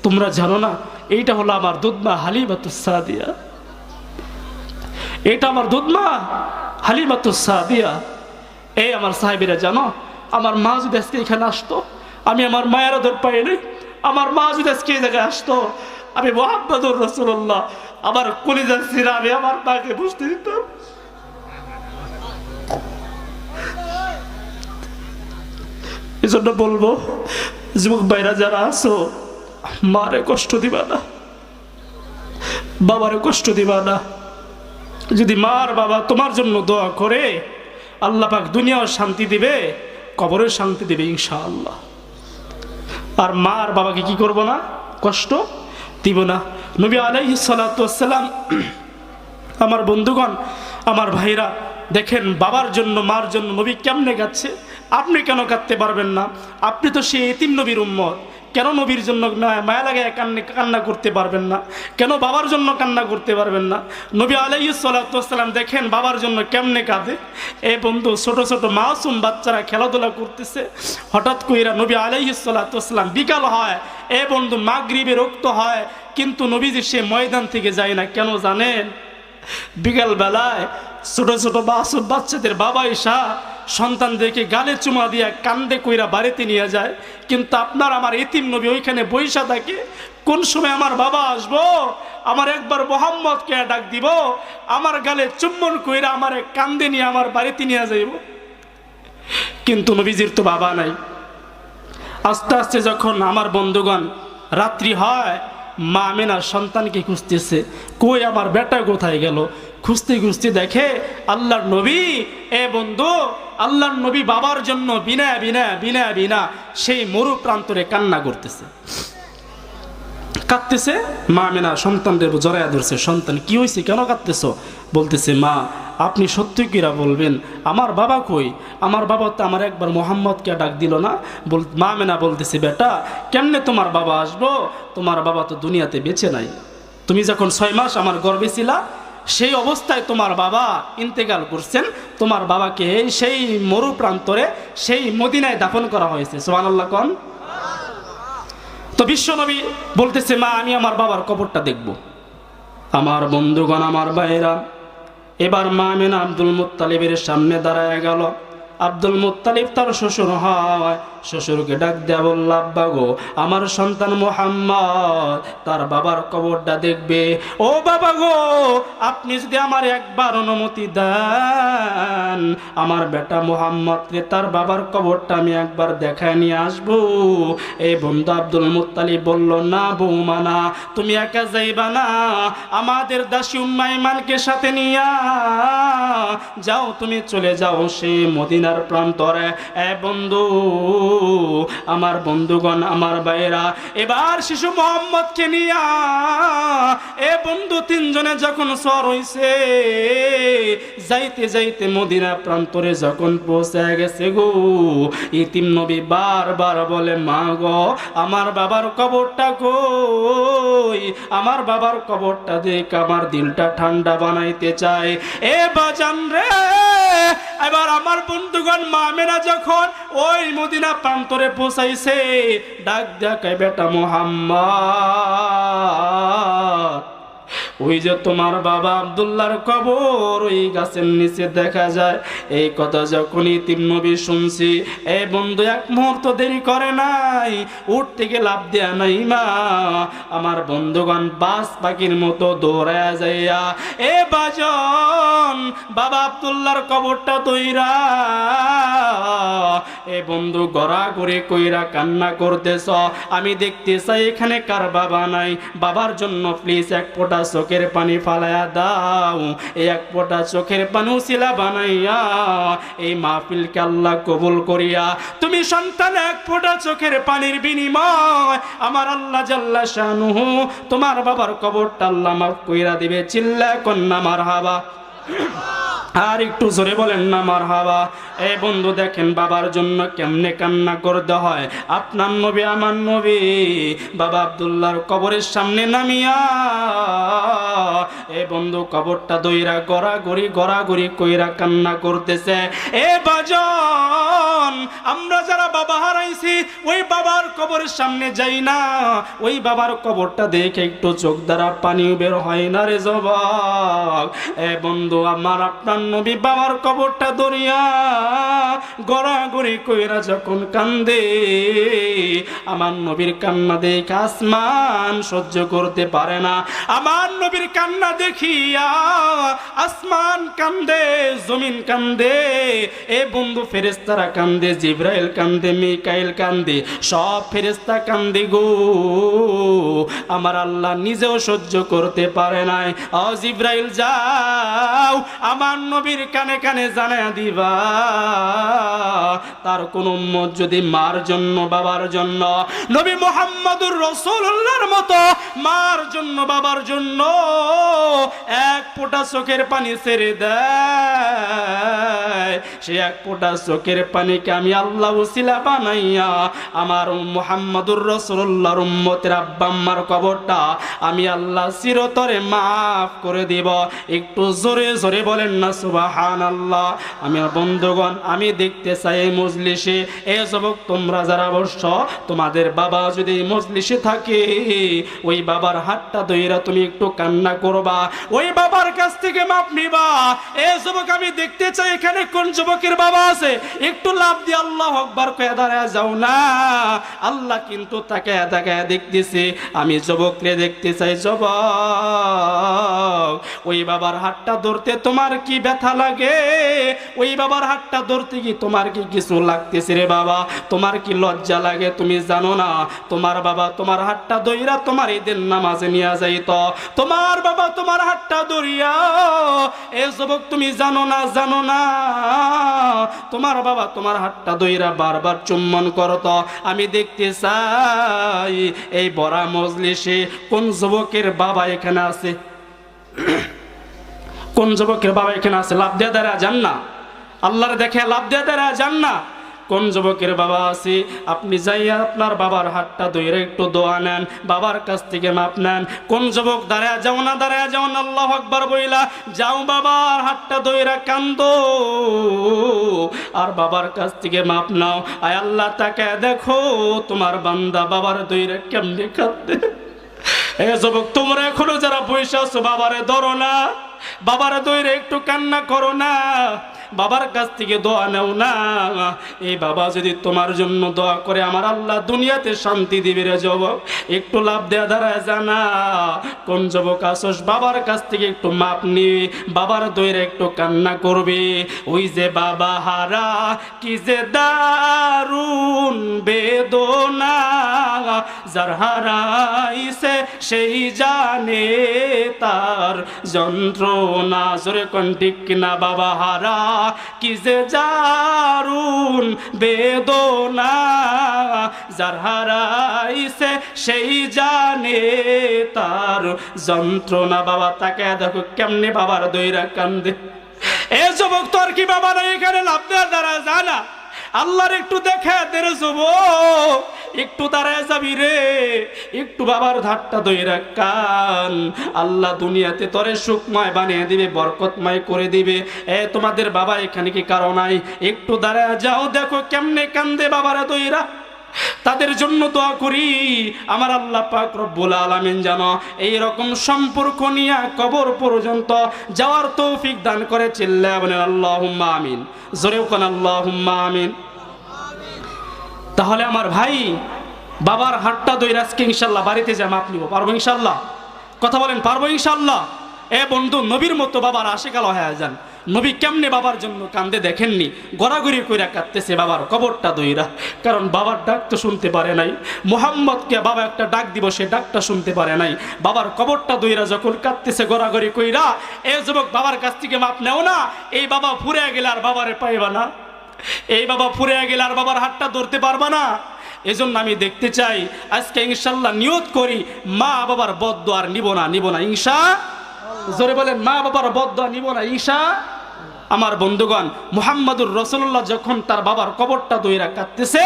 তোমরা জানো না এইটা হলো আমার দুধমা হালিমাতুস সাদিয়া, এটা আমার দুধমা হালিমাতুস সাদিয়া। এই আমার সাহাবীরা জানো, আমার মা যদি আজকে এখানে আসতো, আমি আমার মায়ের আদর পাই নাই, আমার মা যদি আজকে এই জায়গায় আসতো, আমি মুহাম্মদুর রাসূলুল্লাহ আমার কলিজার সিরা আমি আমার মাকে বুঝতে দিতাম। এই জন্য বলবো যুবক ভাইরা যারা আছো, মারে কষ্ট দিবা না, বাবারে কষ্ট দিবা না। যদি মার বাবা তোমার জন্য দোয়া করে আল্লাহ পাক দুনিয়াও শান্তি দিবে, কবরের শান্তি দিবে ইনশাআল্লাহ। আর মার বাবাকে কি করব না, কষ্ট দিব না। নবী আলাইহিস সালাতু ওয়াস সালাম, আমার বন্ধুগণ আমার ভাইরা দেখেন বাবার জন্য মার জন্য নবী কেমনে কাঁদছে। আপনি কেন কাঁদতে পারবেন না? আপনি তো সেই এতিম নবীর উম্মত, কেন নবীর জন্য মায়া লাগায় কান্না করতে পারবেন না? কেন বাবার জন্য কান্না করতে পারবেন না? নবী আলাইহিস সালাতু ওয়াস সালাম দেখেন বাবার জন্য কেমনে কাঁদে। এ বন্ধু ছোট ছোট মাসুম বাচ্চারা খেলাধুলা করতেছে, হঠাৎ কইরা নবী আলাইহিস সালাতু ওয়াস সালাম বিকাল হয়, এ বন্ধু মাগরিবে রক্ত হয়, কিন্তু নবীজি সে ময়দান থেকে যায় না। কেন জানেন? বিকাল বেলায় ছোট ছোট মাসুম বাচ্চাদের বাবা এসা সন্তানদেরকে গালে চুমা দিয়া কান্দে কইরা বাড়িতে নিয়ে যায়, কিন্তু আপনার আমার এতিম নবী ওইখানে বইসা থাকে। কোন সময় আমার বাবা আসবো, আমার একবার মোহাম্মদকে ডাক দিব, আমার গালে চুম্বন কইরা আমার কান্দে নিয়ে আমার বাড়িতে নিয়ে যাইব। কিন্তু নবীজির তো বাবা নাই। আস্তে আস্তে যখন আমার বন্ধুগণ রাত্রি হয়, মা আমেনা সন্তানকে খুঁজতেছে, কই আমার বেটা কোথায় গেল? খুঁজতে খুঁজতে দেখে আল্লাহর নবী, এ বন্ধু আল্লাহর নবী বাবার জন্য বিনা বিনা বিনা বিনা সেই মরু প্রান্তরে কান্না করতেছে, কাঁদতেছে। মা আমেনা সন্তানদের জড়াইয়া ধরছে, সন্তান কি হয়েছে, কেন কাঁদতেছ? বলতেছে মা আপনি সত্যি কিরা বলবেন, আমার বাবা কই? আমার বাবা তো আমার একবার মোহাম্মদকে ডাক দিল না। মা আমেনা বলতেছে, বেটা কেমনে তোমার বাবা আসবো? তোমার বাবা তো দুনিয়াতে বেঁচে নাই। তুমি যখন 6 মাস আমার গর্ভে ছিলা, সেই অবস্থায় তোমার বাবা ইন্তেকাল করছেন। তোমার বাবাকে সেই মরু প্রান্তরে, সেই মদিনায় দাফন করা হয়েছে। সুবহানাল্লাহ কোন। তো বিশ্বনবী বলতেছে, মা আমি আমার বাবার কবরটা দেখব। আমার বন্ধুগণ, আমার ভাইয়েরা, এবার মা আমেনা আব্দুল মুত্তালিবের সামনে দাঁড়ায় গেল। আব্দুল মুত্তালিব তার শ্বশুর হয়, শ্বশুরকে ডাক দেয়া বলল, আব্বা গো, আমার সন্তান মুহাম্মদ তার বাবার কবরটা দেখবে। ও বাবা গো, আপনি যদি আমার একবার অনুমতি দেন, আমার বেটা মুহাম্মদকে তার বাবার কবরটা আমি একবার দেখায় নিয়ে আসবো। এই বন্ধু আব্দুল মুত্তালিব বলল, না বৌমা না, তুমি একা যাইবা না, আমাদের দাসী উম্মে ঈমানকে সাথে নিয়া যাও, তুমি চলে যাও সেই মদিনার প্রান্তরে। এ বন্ধু, আমার বন্ধুগণ, আমার ভাইয়েরা, এবার শিশু মোহাম্মদকে নিয়া এ বন্ধু তিনজনে যখন সর হইছে, যাইতে যাইতে মদিনা প্রান্তরে যখন পৌঁছে গেছে গো, ইতিম নবী বারবার বলে, মা গো, আমার বাবার কবরটা কই? আমার বাবার কবরটা দেখ, আমার দিলটা ঠান্ডা বানাইতে চায়। এ বাজান রে, এবার আমার বন্ধুগণ মা আমেনা যখন ওই মদিনা প্রান্তরে পৌঁছাইছে, ডাক দেখায়, বেটা মুহাম্মদ, ওই যে তোমার বাবা আব্দুল্লাহর কবর ওই গাছের নিচে দেখা যায়। এই কথা যখন ইতিম নবী শুনছি, এই বন্ধু এক মুহূর্ত দেরি করে নাই, উঠ থেকে লাভ দেয়া নাই মা। আমার বন্ধুগণ বাস পাখির মতো দৌড়ায়া যাইয়া এ বাজন বাবা আব্দুল্লাহর কবরটা তৈরা, এ বন্ধু গড়াগড়ি কইরা কান্না করতেছ। আমি দেখতে চাই এখানে কার বাবা নাই, বাবার জন্য প্লিজ এক ফোঁটা চোখের পানি ফালায়া দাও। এই এক ফোঁটা চোখের পানি উসিলা বানাইয়া এই মাহফিলকে আল্লাহ কবুল করিয়া তুমি সন্তান এক ফোঁটা চোখের পানির বিনিময় আমার আল্লাহ জাল্লা শানুহু তোমার বাবার কবরটা আল্লাহ মাফ কইরা দিবে। চিল্লা কন্যা মারহাবা, আর একটু জোরে বলেন না মারহাবা। এ বন্ধু দেখেন বাবার জন্য কেমনে কান্না করতে হয়। আপনার নবী আমার নবী বাবা আব্দুল্লাহর কবরের সামনে নামিয়া এ বন্ধু কবরটা দইরা গড়াগড়ি কইরা কান্না করতেছে। এ বাজন, আমরা যারা বাবা হারাইছি ওই বাবার কবরের সামনে যাই না, ওই বাবার কবরটা দেখে একটু চোখ দ্বারা পানি বের হয় না রে যুবক। এ বন্ধু আমার আপনার নবী বাবার কবরটা দরিয়া গড়াগড়ি কইরা যখন কান্দে, আমার নবীর কান্না দেখে আসমান সহ্য করতে পারে না। আমার নবীর কান্না দেখিয়া আসমান কান্দে, জমিন কান্দে। এ বন্ধু ফেরেশতারা কান্দে, জিবরাইল কান্দে, মিকাইল কান্দে, সব ফেরেশতা কান্দে গো। আমার আল্লাহ নিজেও সহ্য করতে পারে নাই। ও জিবরাইল যাও আমার নবীর কানে কানে জানায়া দিবা, তার কোন উম্মত যদি মার জন্য বাবার জন্য নবী মুহাম্মদুর রাসূলুল্লাহর মতো মার জন্য বাবার জন্য এক ফোঁটা চোখের পানি ছেড়ে দেয়, সে এক ফোঁটা চোখের পানিকে আমি আল্লাহ উসিলা বানাইয়া আমার মুহাম্মদুর রাসূলুল্লাহর উম্মতের আব্বা আম্মার কবরটা আমি আল্লাহ চিরতরে মাফ করে দিব। একটু জোরে জোরে বলেন না সুবহানাল্লাহ। আমি বন্ধুগণ আমি দেখতে চাই এই মজলিসে এ যুবক তোমরা যারা বসছ, তোমাদের বাবা যদি এই মজলিসে থাকে ওই বাবার হাতটা ধইরা তুমি একটু কান্না করবা, ওই বাবার কাছ থেকে মাপ নিবা। এ যুবক আমি দেখতে চাই এখানে কোন যুবকের বাবা আছে, একটু লাভ দিয়ে আল্লাহু আকবার কয়ে দাঁড়ায় যাও না। আল্লাহ কিন্তু তাকায় তাকায় দেখতেছে, আমি যুবকরে দেখতে চাই। যুবক ওই বাবার হাতটা ধরতে তোমার কি ব্যথা লাগে? ওই বাবার হাতটা ধরতে কি তোমার কি কিছু লাগতেছে রে বাবা? তোমার কি লজ্জা লাগে? তুমি জানো না তোমার বাবা তোমার হাতটা ধইরা তোমার ঈদের নামাজে নিয়ে যাইতো, তোমার বাবা তোমার হাতটা ধরিয়া। এ যুবক তুমি জানো না তোমার বাবা তোমার হাতটা ধইরা বারবার চুম্বন করতো। আমি দেখতে চাই এই বড় মজলিসে কোন যুবকের বাবা এখানে আছে, কোন যুবকের বাবা এখানে আছে লাভ দিয়ে দাঁড়া যান না? আল্লাহর দেখে লাভ দিয়ে দাঁড়া যান না? কোন যুবকের বাবা আছে আপনি যাইয়া আপনার বাবার হাতটা ধরে একটু দোয়া নেন, বাবার কাছ থেকে মাপ নেন। কোন যুবক দাঁড়ায় যাও না, দাঁড়ায় যাও না, আল্লাহু আকবার বইলা যাও, বাবার হাতটা ধরে কান্দো আর বাবার কাছ থেকে মাপ নাও। আয় আল্লাহ তাকে দেখো তোমার বান্দা বাবার ধরে কেমনে কাঁদে। এ যুবক তোমরা এখনো যারা বসে আছো বাবারে ধরো না, বাবারে ধরে একটু কান্না করো না, বাবার কাছ থেকে দোয়া নেও না। এই বাবা যদি তোমার জন্য দোয়া করে আমার আল্লাহ দুনিয়াতে শান্তি দিবে রে যুবক, একটু লাভ দেয়া দাঁড়ায় জানা। কোন যুবক আসোস বাবার কাছ থেকে একটু মাপ নিয়ে বাবার দইরে একটু কান্না করবে। ওই যে বাবা হারা কি যে দারুণ বেদনা, যার হারাইছে সেই জানে তার যন্ত্রণা। জোরে কোন ঠিক কিনা? বাবা হারা কি যে দারুণ বেদনা, যার হারাইছে সেই জানে তার যন্ত্রণা। বাবা তাকে দেখো কেমনে বাবার দইরা কান্দে। এ যুবক তোর কি বাবা নাই এখানে লাভ দেওয়ার দ্বারা জানা? আল্লাহর একটু দেখে দের যুবক, একটু দাঁড়ায় যাবি রে, একটু বাবার ধারটা ধইরা কান। আল্লাহ দুনিয়াতে তোরে সুখময় বানিয়ে দিবে, বরকতময় করে দিবে। এ তোমাদের বাবা এখানে কি কারো নাই? একটু দাঁড়ায় যাও, দেখো কেমনে কান্দে বাবারা ধইরা। তাদের জন্য দোয়া করি আমার আল্লাহ পাক রব্বুল আলামিন যেন এই রকম সম্পর্ক নিয়ে কবর পর্যন্ত যাওয়ার তৌফিক দান করে। চিল্লায়া বলেন আল্লাহুম্মা আমিন। জোরে কোন আল্লাহুম্মা আমিন। তাহলে আমার ভাই বাবার হাতটা ধরে আজকে ইনশাআল্লাহ বাড়িতে যা মাপ নিব, পারবো ইনশাআল্লাহ? কথা বলেন পারবো ইনশাআল্লাহ? এ বন্ধু নবীর মতো বাবার আশিকাল হয়ে যান। নবী কেমনে বাবার জন্য কান্দে দেখেননি? গড়াগড়ি কইরা কাঁদতেছে বাবার কবরটা দইরা, কারণ বাবার ডাক তো শুনতে পারে নাই। মুহাম্মদকে বাবা একটা ডাক দিব, সে ডাকটা শুনতে পারে নাই। বাবার কবরটা দইরা যখন কাঁদতেছে গড়াগড়ি কইরা, এ যুবক বাবার কাছ থেকে মাপ নেও না। এই বাবা ফুরে গেলে আর বাবারে পাইবা না, এই বাবা ফুরে গেলে আর বাবার হাতটা ধরতে পারবা না। এজন্য আমি দেখতে চাই আজকে ইনশাআল্লাহ নিয়ত করি মা বাবার বদদোয়া আর নিব না, নিব না ইনশাআল্লাহ। জোরে বলেন মা বাবার বদদোয়া নিব না ইনশাআল্লাহ। আমার বন্ধুগণ, মুহাম্মদুর রাসূলুল্লাহ যখন তার বাবার কবরটা দইরা কাঁদতেছে,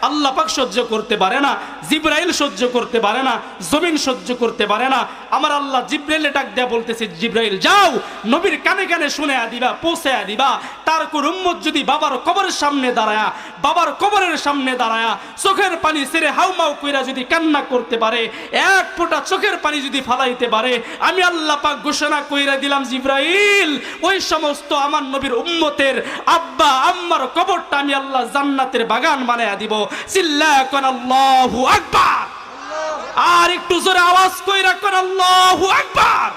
আল্লাহ পাক সহ্য করতে পারে না, জিবরাইল সহ্য করতে পারে না, জমিন সহ্য করতে পারে না। আমার আল্লাহ জিবরাইলে ডাক দেয়া বলতেছে, জিবরাইল যাও নবীর কানে কানে শুনে দিবা, পৌঁছে দিবা। তার কোন উম্মত যদি বাবার কবরের সামনে দাঁড়ায়া, বাবার কবরের সামনে দাঁড়ায়া চোখের পানি ছেড়ে হাউমাউ কইরা যদি কান্না করতে পারে, এক ফোঁটা চোখের পানি যদি ফালাইতে পারে, আমি আল্লাহ পাক ঘোষণা কইরা দিলাম জিবরাইল ওই সমস্ত আমার নবীর উম্মতের আব্বা আম্মার কবরটা আমি আল্লাহ জান্নাতের বাগান বানায়া দিব। চিল্লায়া কোন আল্লাহু আকবার। আর একটু জোরে আওয়াজ কইরা কোন আল্লাহু আকবার।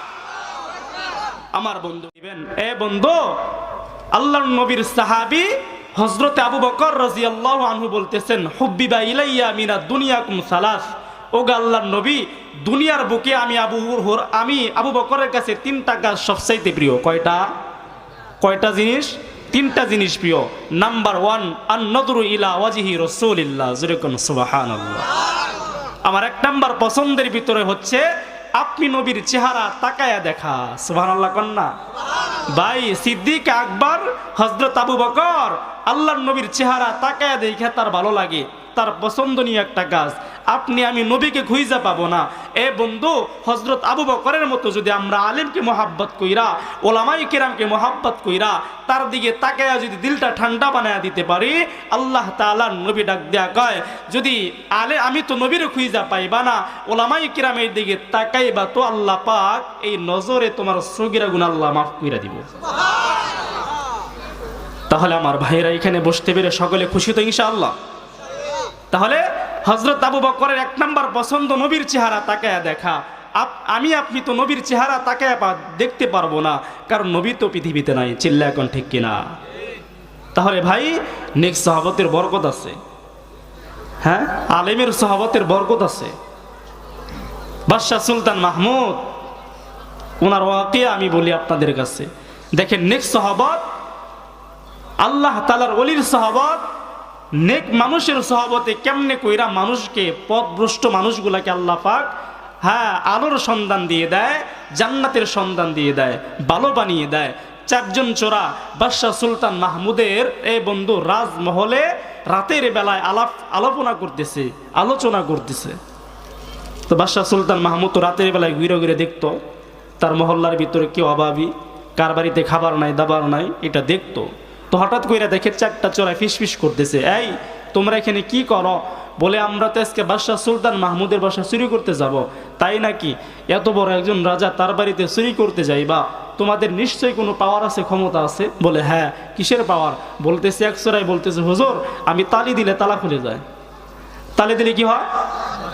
আমার বন্ধু দিবেন। এ বন্ধু, আল্লাহর নবীর সাহাবী হযরত আবু বকর রাদিয়াল্লাহু আনহু বলতেছেন, হুব্বিবা ইলাইয়া মিনাদ দুনিয়াকুম সালাস। ও আল্লাহর নবী, দুনিয়ার বুকে আমি আবু বকরের কাছে তিনটা কাজ সবচাইতে প্রিয়। কয়টা জিনিস? তিনটা জিনিস প্রিয়। নাম্বার 1, আন-নযরু ইলা ওয়াজহি রাসূলিল্লাহ। জোরে কোন সুবহানাল্লাহ। আমার এক নাম্বার পছন্দের ভিতরে হচ্ছে আপনি নবীর চেহারা তাকায়া দেখা। সুবহানাল্লাহ কন্যা ভাই। সিদ্দিক আকবর হযরত আবু বকর আল্লাহর নবীর চেহারা তাকায়া দেখে তার ভালো লাগে, তার পছন্দনীয় একটা কাজ। আপনি আমি নবীকে খুঁজে পাবো না। এ বন্ধু, হযরত আবু বকরের মতো যদি আমরা আলেমকে মহাব্বত কইরা, ওলামায়ে কেরামকে মহাব্বত কইরা তার দিকে তাকায়া যদি দিলটা ঠান্ডা বানায়া দিতে পারি, আল্লাহ তাআলার নবী ডাক দেয়া কয়, যদি আমি তো নবীর খুঁজা পাইবা না, ওলামায়ে কেরামের দিকে তাকাইবা তো আল্লাহ পাক এই নজরে তোমার সগীরা গুনাহ আল্লাহ মাফ কইরা দিব। তাহলে আমার ভাইরা এখানে বসতে পেরে সকলে খুশি তো ইনশাআল্লাহ? তাহলে হযরত আবু বকরের এক নাম্বার পছন্দ নবীর চেহারা তাকায়া দেখা। আপনি তো নবীর চেহারা তাকায়া দেখতে পারবো না, কারণ নবী তো পৃথিবীতে নাই। চিল্লা এখন ঠিক কিনা? তাহলে ভাই নেক্সট সাহাবতের বরকত আছে, হ্যাঁ আলেমের সাহাবতের বরকত আছে। বাদশাহ সুলতান মাহমুদ ওনার ওয়াকিয়া আমি বলি আপনাদের কাছে। দেখেন নেক্সট সাহাবত আল্লাহ তাআলার ওলির সাহাবত, নেক মানুষের সহবতে কেমনে কইরা মানুষকে পথভ্রষ্ট মানুষগুলাকে আল্লাহ পাক আলোর সন্ধান দিয়ে দেয়। জান্নাতের সন্ধান দিয়ে দেয়, ভালো বানিয়ে দেয়। চারজন চোরা বাদশাহ সুলতান মাহমুদের এই বন্ধু রাজমহলে রাতের বেলায় আলোচনা করতেছে। তো বাদশাহ সুলতান মাহমুদ তো রাতের বেলায় ঘুরে ঘুরে দেখতো তার মহল্লার ভিতরে কেউ অভাবী, কার বাড়িতে খাবার নাই দাবার নাই, এটা দেখতো। তো হঠাৎ করে দেখে চারটা চোরায় ফিসফিস করতেছে, এই তোমরা এখানে কি করো? বলে আমরা তো আজকে বাদশাহ সুলতান মাহমুদের বাসা চুরি করতে যাব। তাই নাকি? এত বড় একজন রাজা, তার বাড়িতে চুরি করতে যাইবা? তোমাদের নিশ্চয়ই কোনো পাওয়ার আছে, ক্ষমতা আছে। বলে হ্যাঁ। কিসের পাওয়ার? বলতেছে এক চোরাই বলতেছে, হুজুর আমি তালি দিলে তালা খুলে যায়। তালি দিলে কি হয়?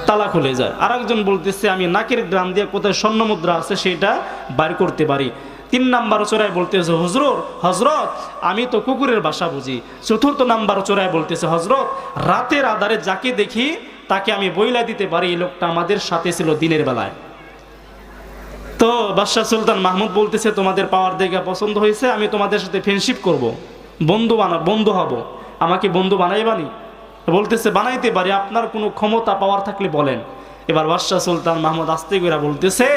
তালা খুলে যায়। আর একজন বলতেছে আমি নাকের গ্রাম দিয়ে কোথায় স্বর্ণ মুদ্রা আছে সেটা বাইর করতে পারি। 3 নাম্বার চোরাই বলতেছে হজরত আমি তো কুকুরের বাসা বুঝি। 4র্থ নাম্বার চোরাই বলতেছে হজরত রাতের আধারে যাকে দেখি তাকে আমি বইলা দিতে পারি, এই লোকটা আমাদের সাথে ছিল দিনের বেলায়। তো বাদশাহ সুলতান মাহমুদ বলতেছে তোমাদের পাওয়ার দেখে পছন্দ হয়েছে, আমি তোমাদের সাথে ফ্রেন্ডশিপ করব, বন্ধু হব, আমাকে বন্ধু বানাইবানি? বলতেছে বানাইতে পারি, আপনার কোনো ক্ষমতা পাওয়ার থাকলে বলেন। এবার বাদশাহ সুলতান মাহমুদ আস্তে করে বলতেছে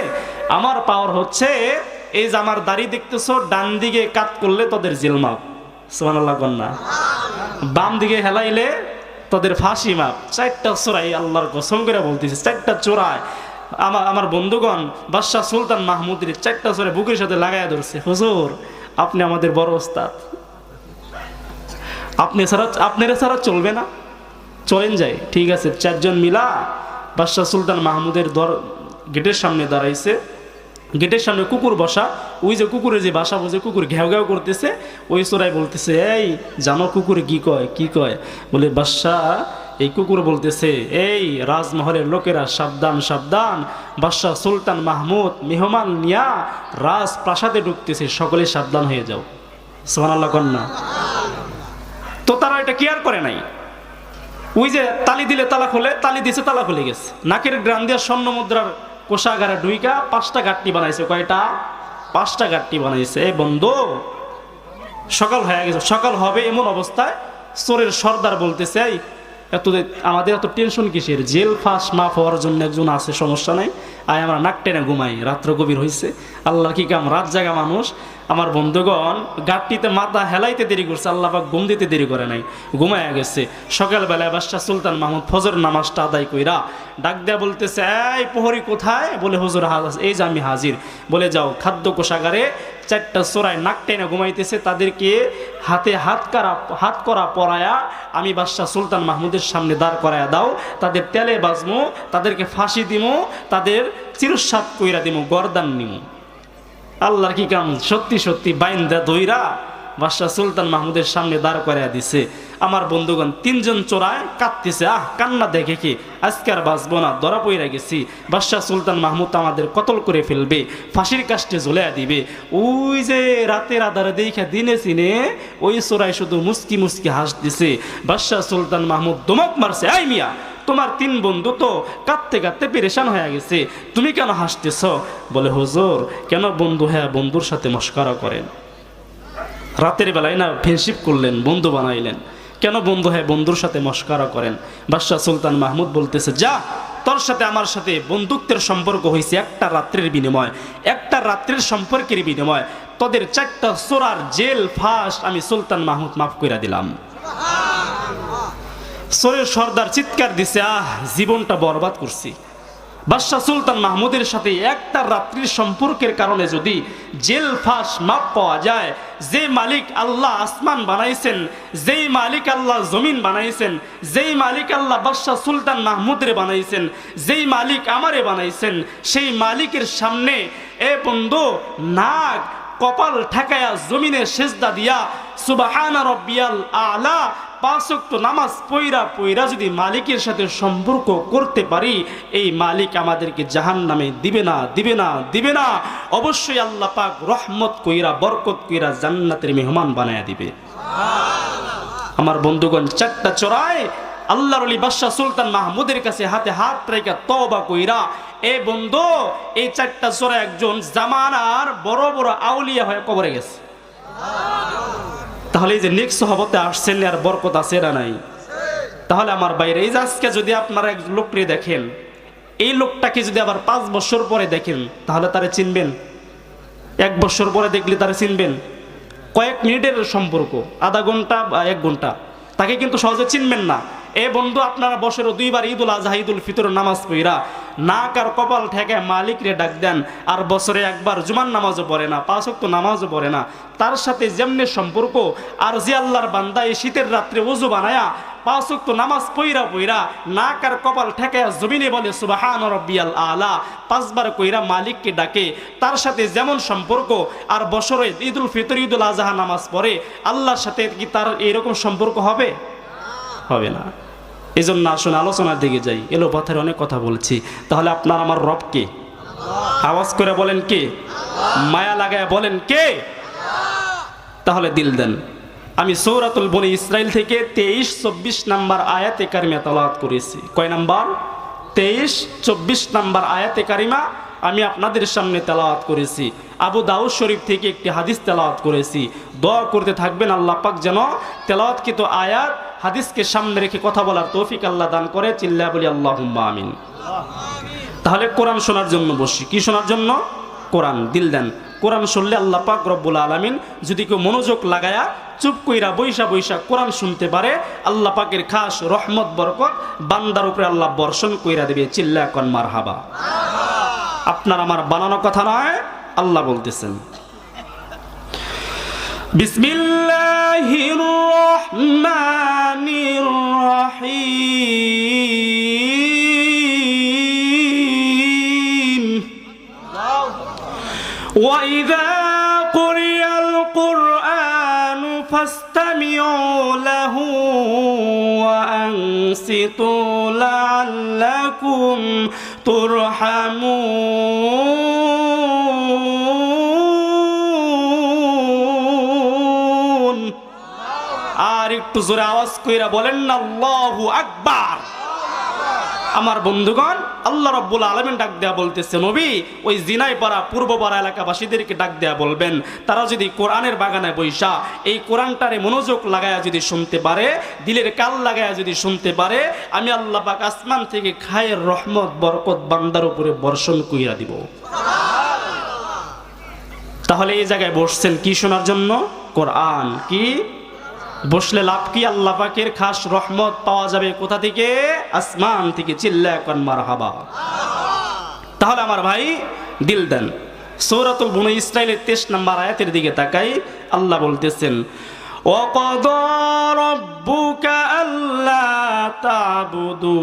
আমার পাওয়ার হচ্ছে এই যে আমার দাড়ি দেখতেছো, ডান দিকে কাত করলে তোদের জেল মাপ, সুবহানাল্লাহ কন্যা, বাম দিকে হেলাইলে তোদের ফাঁসি মাপ। 4টা চোরাই, আল্লাহর কসম করে বলতেছে 4টা চোরায় আমার বন্ধুগণ বাদশাহ সুলতান মাহমুদের 4টা চোরাই বুকের সাথে লাগাইয়া ধরছে। হুজুর আপনি আমাদের বড় ওস্তাদ, আপনারা ছাড়া চলবে না, চলেন যাই। ঠিক আছে। 4 জন মিলা বাদশাহ সুলতান মাহমুদের গেটের সামনে দাঁড়াইছে। গেটের সামনে কুকুর বসা, ওই যে কুকুরের যে বাসা বুঝে কুকুর ঘেউ ঘেউ করতেছে, ওই চোরাই বলতেছে এই জানো কুকুরে কি কয়? বলে বাদশাহ এই কুকুর বলতেছে এই রাজমহলের লোকেরা সাবধান সাবধান, বাদশাহ সুলতান মাহমুদ মেহমান নিয়া রাজপ্রাসাদে ঢুকতেছে, সকলে সাবধান হয়ে যাও। সুবহানাল্লাহ কন্যা। তো তারা এটা কেয়ার করে নাই। ওই যে তালি দিলে তালা খোলে, তালি দিছে তালা খুলে গেছে। নাকের গ্রাম দিয়া স্বর্ণ মুদ্রার কোষাগারে ঢুইকা 5টা গাঁটটি বানাইছে। কয়টা? 5টা গাঁটটি বানাইছে। এই বন্ধু সকাল হয়ে গেছে, সকাল হবে এমন অবস্থায় চোরের সর্দার বলতেছে এই আমাদের এত টেনশন কিসের? জেল ফাঁস মাফ হওয়ার জন্য একজন আছে, সমস্যা নাই, আয় আমরা নাক টেনে ঘুমাই, রাত্র গভীর হয়েছে, আল্লাহর কি কাম, রাত জাগা মানুষ। আমার বন্ধুগণ গাঁটটিতে মাথা হেলাইতে দেরি করছে, আল্লাহ পাক ঘুম দিতে দেরি করে নাই, ঘুমায়া গেছে। সকালবেলায় বাদশাহ সুলতান মাহমুদ ফজর নামাজটা আদায় কইরা ডাক দেয়া বলতেছে এই প্রহরী কোথায়? বলে হুজুর এই যে আমি হাজির। বলে যাও খাদ্য কোষাগারে 4টা চোরাই নাক টেনে ঘুমাইতেছে, তাদেরকে হাতে হাত করা পরায়া আমি বাদশাহ সুলতান মাহমুদের সামনে দাঁড় করায়া দাও, তাদের তেলে বাজমো, তাদেরকে ফাঁসি দিমো, তাদের চিরস্বাদ কইরা দিমো, গর্দান নিমো। আল্লাহর কি কাম, সত্যি সত্যি বাইন্দা দইরা বাদশাহ সুলতান মাহমুদের সামনে দাঁড় করাইয়া দিছে। আমার বন্ধুগণ 3 জন চোরায় কাঁদতেছে, কান্না দেখে কি আজকে আর বাঁচবো না, ধরা পইরা গেছি, বাদশাহ সুলতান মাহমুদ আমাদের কতল করে ফেলবে, ফাঁসির কাষ্টে ঝুলাইয়া দিবে। ওই যে রাতের আধারে দেখা দিনে চিনে ওই চোরাই শুধু মুস্কি মুস্কি হাস দিছে। বাদশাহ সুলতান মাহমুদ দমক মারছে, এই মিয়া তোমার 3 বন্ধু তো কাঁদতে কাঁদতে পেরেশান হয়ে গেছে, তুমি কেন হাসতেছ? বলে হুজুর কেন বন্ধু হ্যাঁ বন্ধুর সাথে মস্করা করেন? রাতের বেলায় না ফ্রেন্ডশিপ করলেন, বন্ধু বানাইলেন, কেন বন্ধু হ্যাঁ বন্ধুর সাথে মস্করা করেন? বাদশাহ সুলতান মাহমুদ বলতেছে যা, তোর সাথে আমার সাথে বন্ধুত্বের সম্পর্ক হয়েছে একটা রাত্রের বিনিময়, একটা রাত্রের সম্পর্কের বিনিময়, তোদের 4টা চোরার জেল ফাঁস আমি সুলতান মাহমুদ মাফ করে দিলাম। চোরের সর্দার চিৎকার দিছে, জীবনটা বরবাদ করছি। বাদশাহ সুলতান মাহমুদের সাথে একটা রাত্রির সম্পর্কের কারণে যদি জেল ফাঁস মাপ পাওয়া যায়, যে মালিক আল্লাহ আসমান বানাইছেন, যেই মালিক আল্লাহ জমিন বানাইছেন, যেই মালিক আল্লাহ বাদশাহ সুলতান মাহমুদের বানাইছেন, যেই মালিক আমারে বানাইছেন, সেই মালিকের সামনে এ বন্ধু নাক কপাল ঠেকায়া জমিনে সেজদা দিয়া সুবহানা রাব্বিয়াল আলা 5 ওয়াক্ত নামাজ পইরা যদি মালিকের সাথে সম্পর্ক করতে পারি, এই মালিক আমাদেরকে জাহান্নামে দিবে না, অবশ্যই আল্লাহ পাক রহমত কইরা বরকত কইরা জান্নাতের মেহমান বানায়া দিবে। আমার বন্ধুগণ 4টা চোরাই আল্লাহর ওলি বাদশাহ সুলতান মাহমুদের কাছে হাতে হাত রেখে তওবা কইরা, এ বন্ধু এই 4টা চোরা একজন জামানার বড় বড় আউলিয়া হয়ে কবরে গেছে। তাহলে এই যে নেক সহবতে আসছেন আর বরকত আছে না নাই? তাহলে আমার বাইরে এই যে আজকে যদি আপনারা এক লোককে দেখেন, এই লোকটাকে যদি আবার 5 বছর পরে দেখেন তাহলে তারে চিনবেন? 1 বছর পরে দেখলে তারে চিনবেন? কয়েক মিনিটের সম্পর্ক, আধা ঘন্টা বা 1 ঘন্টা, তাকে কিন্তু সহজে চিনবেন না। এ বন্ধু, আপনারা বছরে 2 বার ঈদুল আজহা ঈদুল ফিতর নামাজ পড়া নাক আর কপাল ঠেকায় মালিক রে ডাক দেন, আর বছরে 1 বার জুমার নামাজও পড়ে না, 5 ওয়াক্ত নামাজও পড়ে না, তার সাথে যেমনি সম্পর্ক, আর যে আল্লাহর বান্দা এই শীতের রাত্রে ওযু বানায়া 5 ওয়াক্ত নামাজ পড়া নাক আর কপাল ঠেকায়া জমিনে বলে সুবহান রাব্বিয়াল আলা 5 বার কইরা মালিককে ডাকে, তার সাথে যেমন সম্পর্ক, আর বছরে ঈদুল ফিতর ঈদুল আজহা নামাজ পড়ে, আল্লাহর সাথে কি তার এরকম সম্পর্ক হবে? হবে না। এই জন্য আসুন আলোচনার দিকে যাই। এলো পথের অনেক কথা বলছি, তাহলে আপনার আমার রব কে? আওয়াজ করে বলেন কে? মায়া লাগায় বলেন কে? তাহলে দিল দেন। আমি সূরাতুল বনী ইসরাইল থেকে 23-24 নাম্বার আয়াতে কারিমা তেলাওয়াত করেছি। কয় নাম্বার? 23-24 নাম্বার আয়াতে কারিমা আমি আপনাদের সামনে তেলাওয়াত করেছি। আবু দাউদ শরীফ থেকে একটি হাদিস তেলাওয়াত করেছি। দোয়া করতে থাকবেন আল্লাহ পাক যেন তেলাওয়াতকৃত আয়াত হাদিসকে সামনে রেখে কথা বলার তৌফিক আল্লাহ দান করে। চিল্লায়া বলি আল্লাহুম্মা আমিন। তাহলে কোরআন শোনার জন্য বসি। কি শোনার জন্য? কোরআন। দিল দেন। কোরআন শুনলে আল্লাহ পাক রব্বুল আলামিন যদি কেউ মনোযোগ লাগায়া চুপ কইরা বৈশা বৈশা কোরআন শুনতে পারে, আল্লাহ পাকের খাস রহমত বরকত বান্দার উপরে আল্লাহ বর্ষণ কইরা দেবে। চিল্লায়া কোন মারহাবা। আপনার আমার বানানো কথা নয়, আল্লাহ বলতেছেন। বিসমিল্লাহির রহমানির রহিম। ওয়াইযা কুরিয়াল কুরআনু ফাসতামিউ লাহু ওয়া আনসিতু লাআল্লাকুম তুরহামুন। আর একটু জোরে আওয়াজ কইরা বলেন না আল্লাহু আকবার। আমার বন্ধুগণ, আল্লাহ রাব্বুল আলামিন ডাক দেয়া বলতেছে, নবী ওই জিনাই পাড়া পূর্বপাড়া এলাকাবাসীদেরকে ডাক দেয়া বলবেন, তারা যদি কোরআনের বাগানে বৈশা এই কোরআনটারে মনোযোগ লাগায়া যদি শুনতে পারে, দিলের কাল লাগায়া যদি শুনতে পারে, আমি আল্লাহ পাক আসমান থেকে খায়ের রহমত বরকত বান্দার উপরে বর্ষণ কইরা দিব। তাহলে এই জায়গায় বসছেন কি শোনার জন্য? কোরআন। কি বসলে লাভ কি? আল্লাহ পাকের খাস রহমত পাওয়া যাবে কোথা থেকে? আসমান থেকে। চিল্লায়া কোন মারহাবা। তাহলে আমার ভাই দিল দেন। সূরাতুল বনী ইসরাইলের 23 নম্বর আয়াতের দিকে তাকাই। আল্লাহ বলতেছেন, ওয়াকাদা রাব্বুকা আল্লা তা'বুদু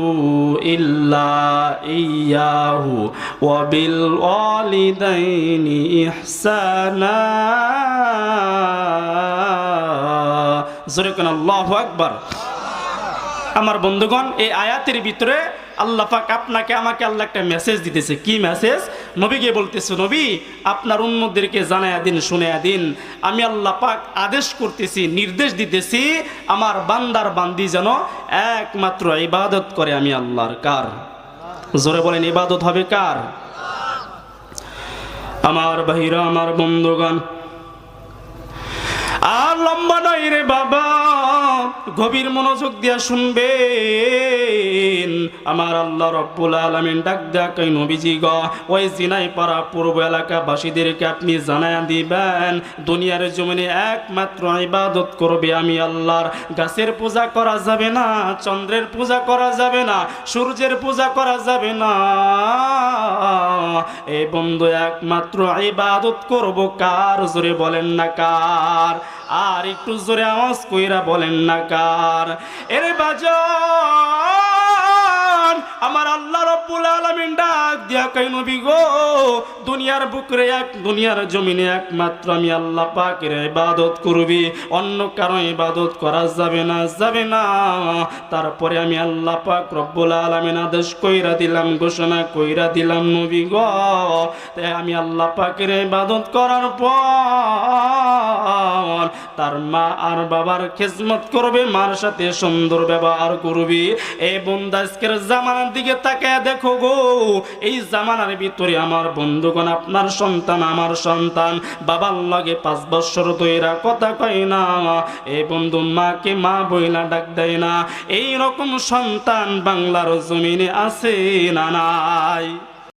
ইল্লা ইয়্যাহু ওয়া বিল ওয়ালিদাইনি ইহসানা। জোরে কোন আল্লাহু আকবার। আমার বন্ধুগণ, এই আয়াতের ভিতরে আল্লাহ পাক আপনাকে আমাকে আল্লাহ একটা মেসেজ দিতেছে। কি মেসেজ? নবীকে বলতেছে, নবী আপনার উম্মতদেরকে জানায়া দিন, শুনায়া দিন, আমি আল্লাহ পাক আদেশ করতেছি, নির্দেশ দিতেছি, আমার বান্দার বান্দি যেন একমাত্র ইবাদত করে আমি আল্লাহর। কার? জোরে বলেন, ইবাদত হবে কার? আমার ভাইরা, আমার বন্ধুগণ, আর লম্বা নয় রে বাবা, গভীর মনোযোগ দিয়া শুনবেন। আমার আল্লাহ রাব্বুল আলামিন ডাক দেয়া কই, নবীজি গো ওই জিনাই পাড়া পূর্ব এলাকাবাসীদেরকে আপনি জানায়া দিবেন, দুনিয়ার জমিনে একমাত্র ইবাদত করবে আমি আল্লাহর। গাছের পূজা করা যাবে না, চন্দ্রের পূজা করা যাবে না, সূর্যের পূজা করা যাবে না। এই বন্ধু একমাত্র ইবাদত করব কার? জোরে বলেন না কার? আর একটু জোরে আওয়াজ কইরা বলেন না কার? এরে বাজান, আমার আল্লাহ রাব্বুল আলামিন ডাক দিয়া কই, নবী গো দুনিয়ার বুকরে দুনিয়ার জমিনে একমাত্র আমি আল্লাহ পাকের ইবাদত করবি, অন্য কারো ইবাদত করা যাবে না, যাবে না। তারপরে আমি আল্লাহ পাক রব্বুল আলামিন আদেশ কইরা দিলাম, ঘোষণা কইরা দিলাম, নবী গো তাই আমি আল্লাহ পাকের ইবাদত করার পর তার মা আর বাবার খিদমত করবে, মার সাথে সুন্দর ব্যবহার করবি। এই বন্ধু আজকের জামানার দিকে তাকায় দেখ দেখো গো, এই জামানার ভিতরে আমার বন্ধুগণ, আপনার সন্তান আমার সন্তান বাবার লগে 5 বছর ধইরা কথা কয় না, এই বন্ধু মাকে মা বইলা ডাক দেয় না, এই রকম সন্তান বাংলার জমিনে আছে না নাই?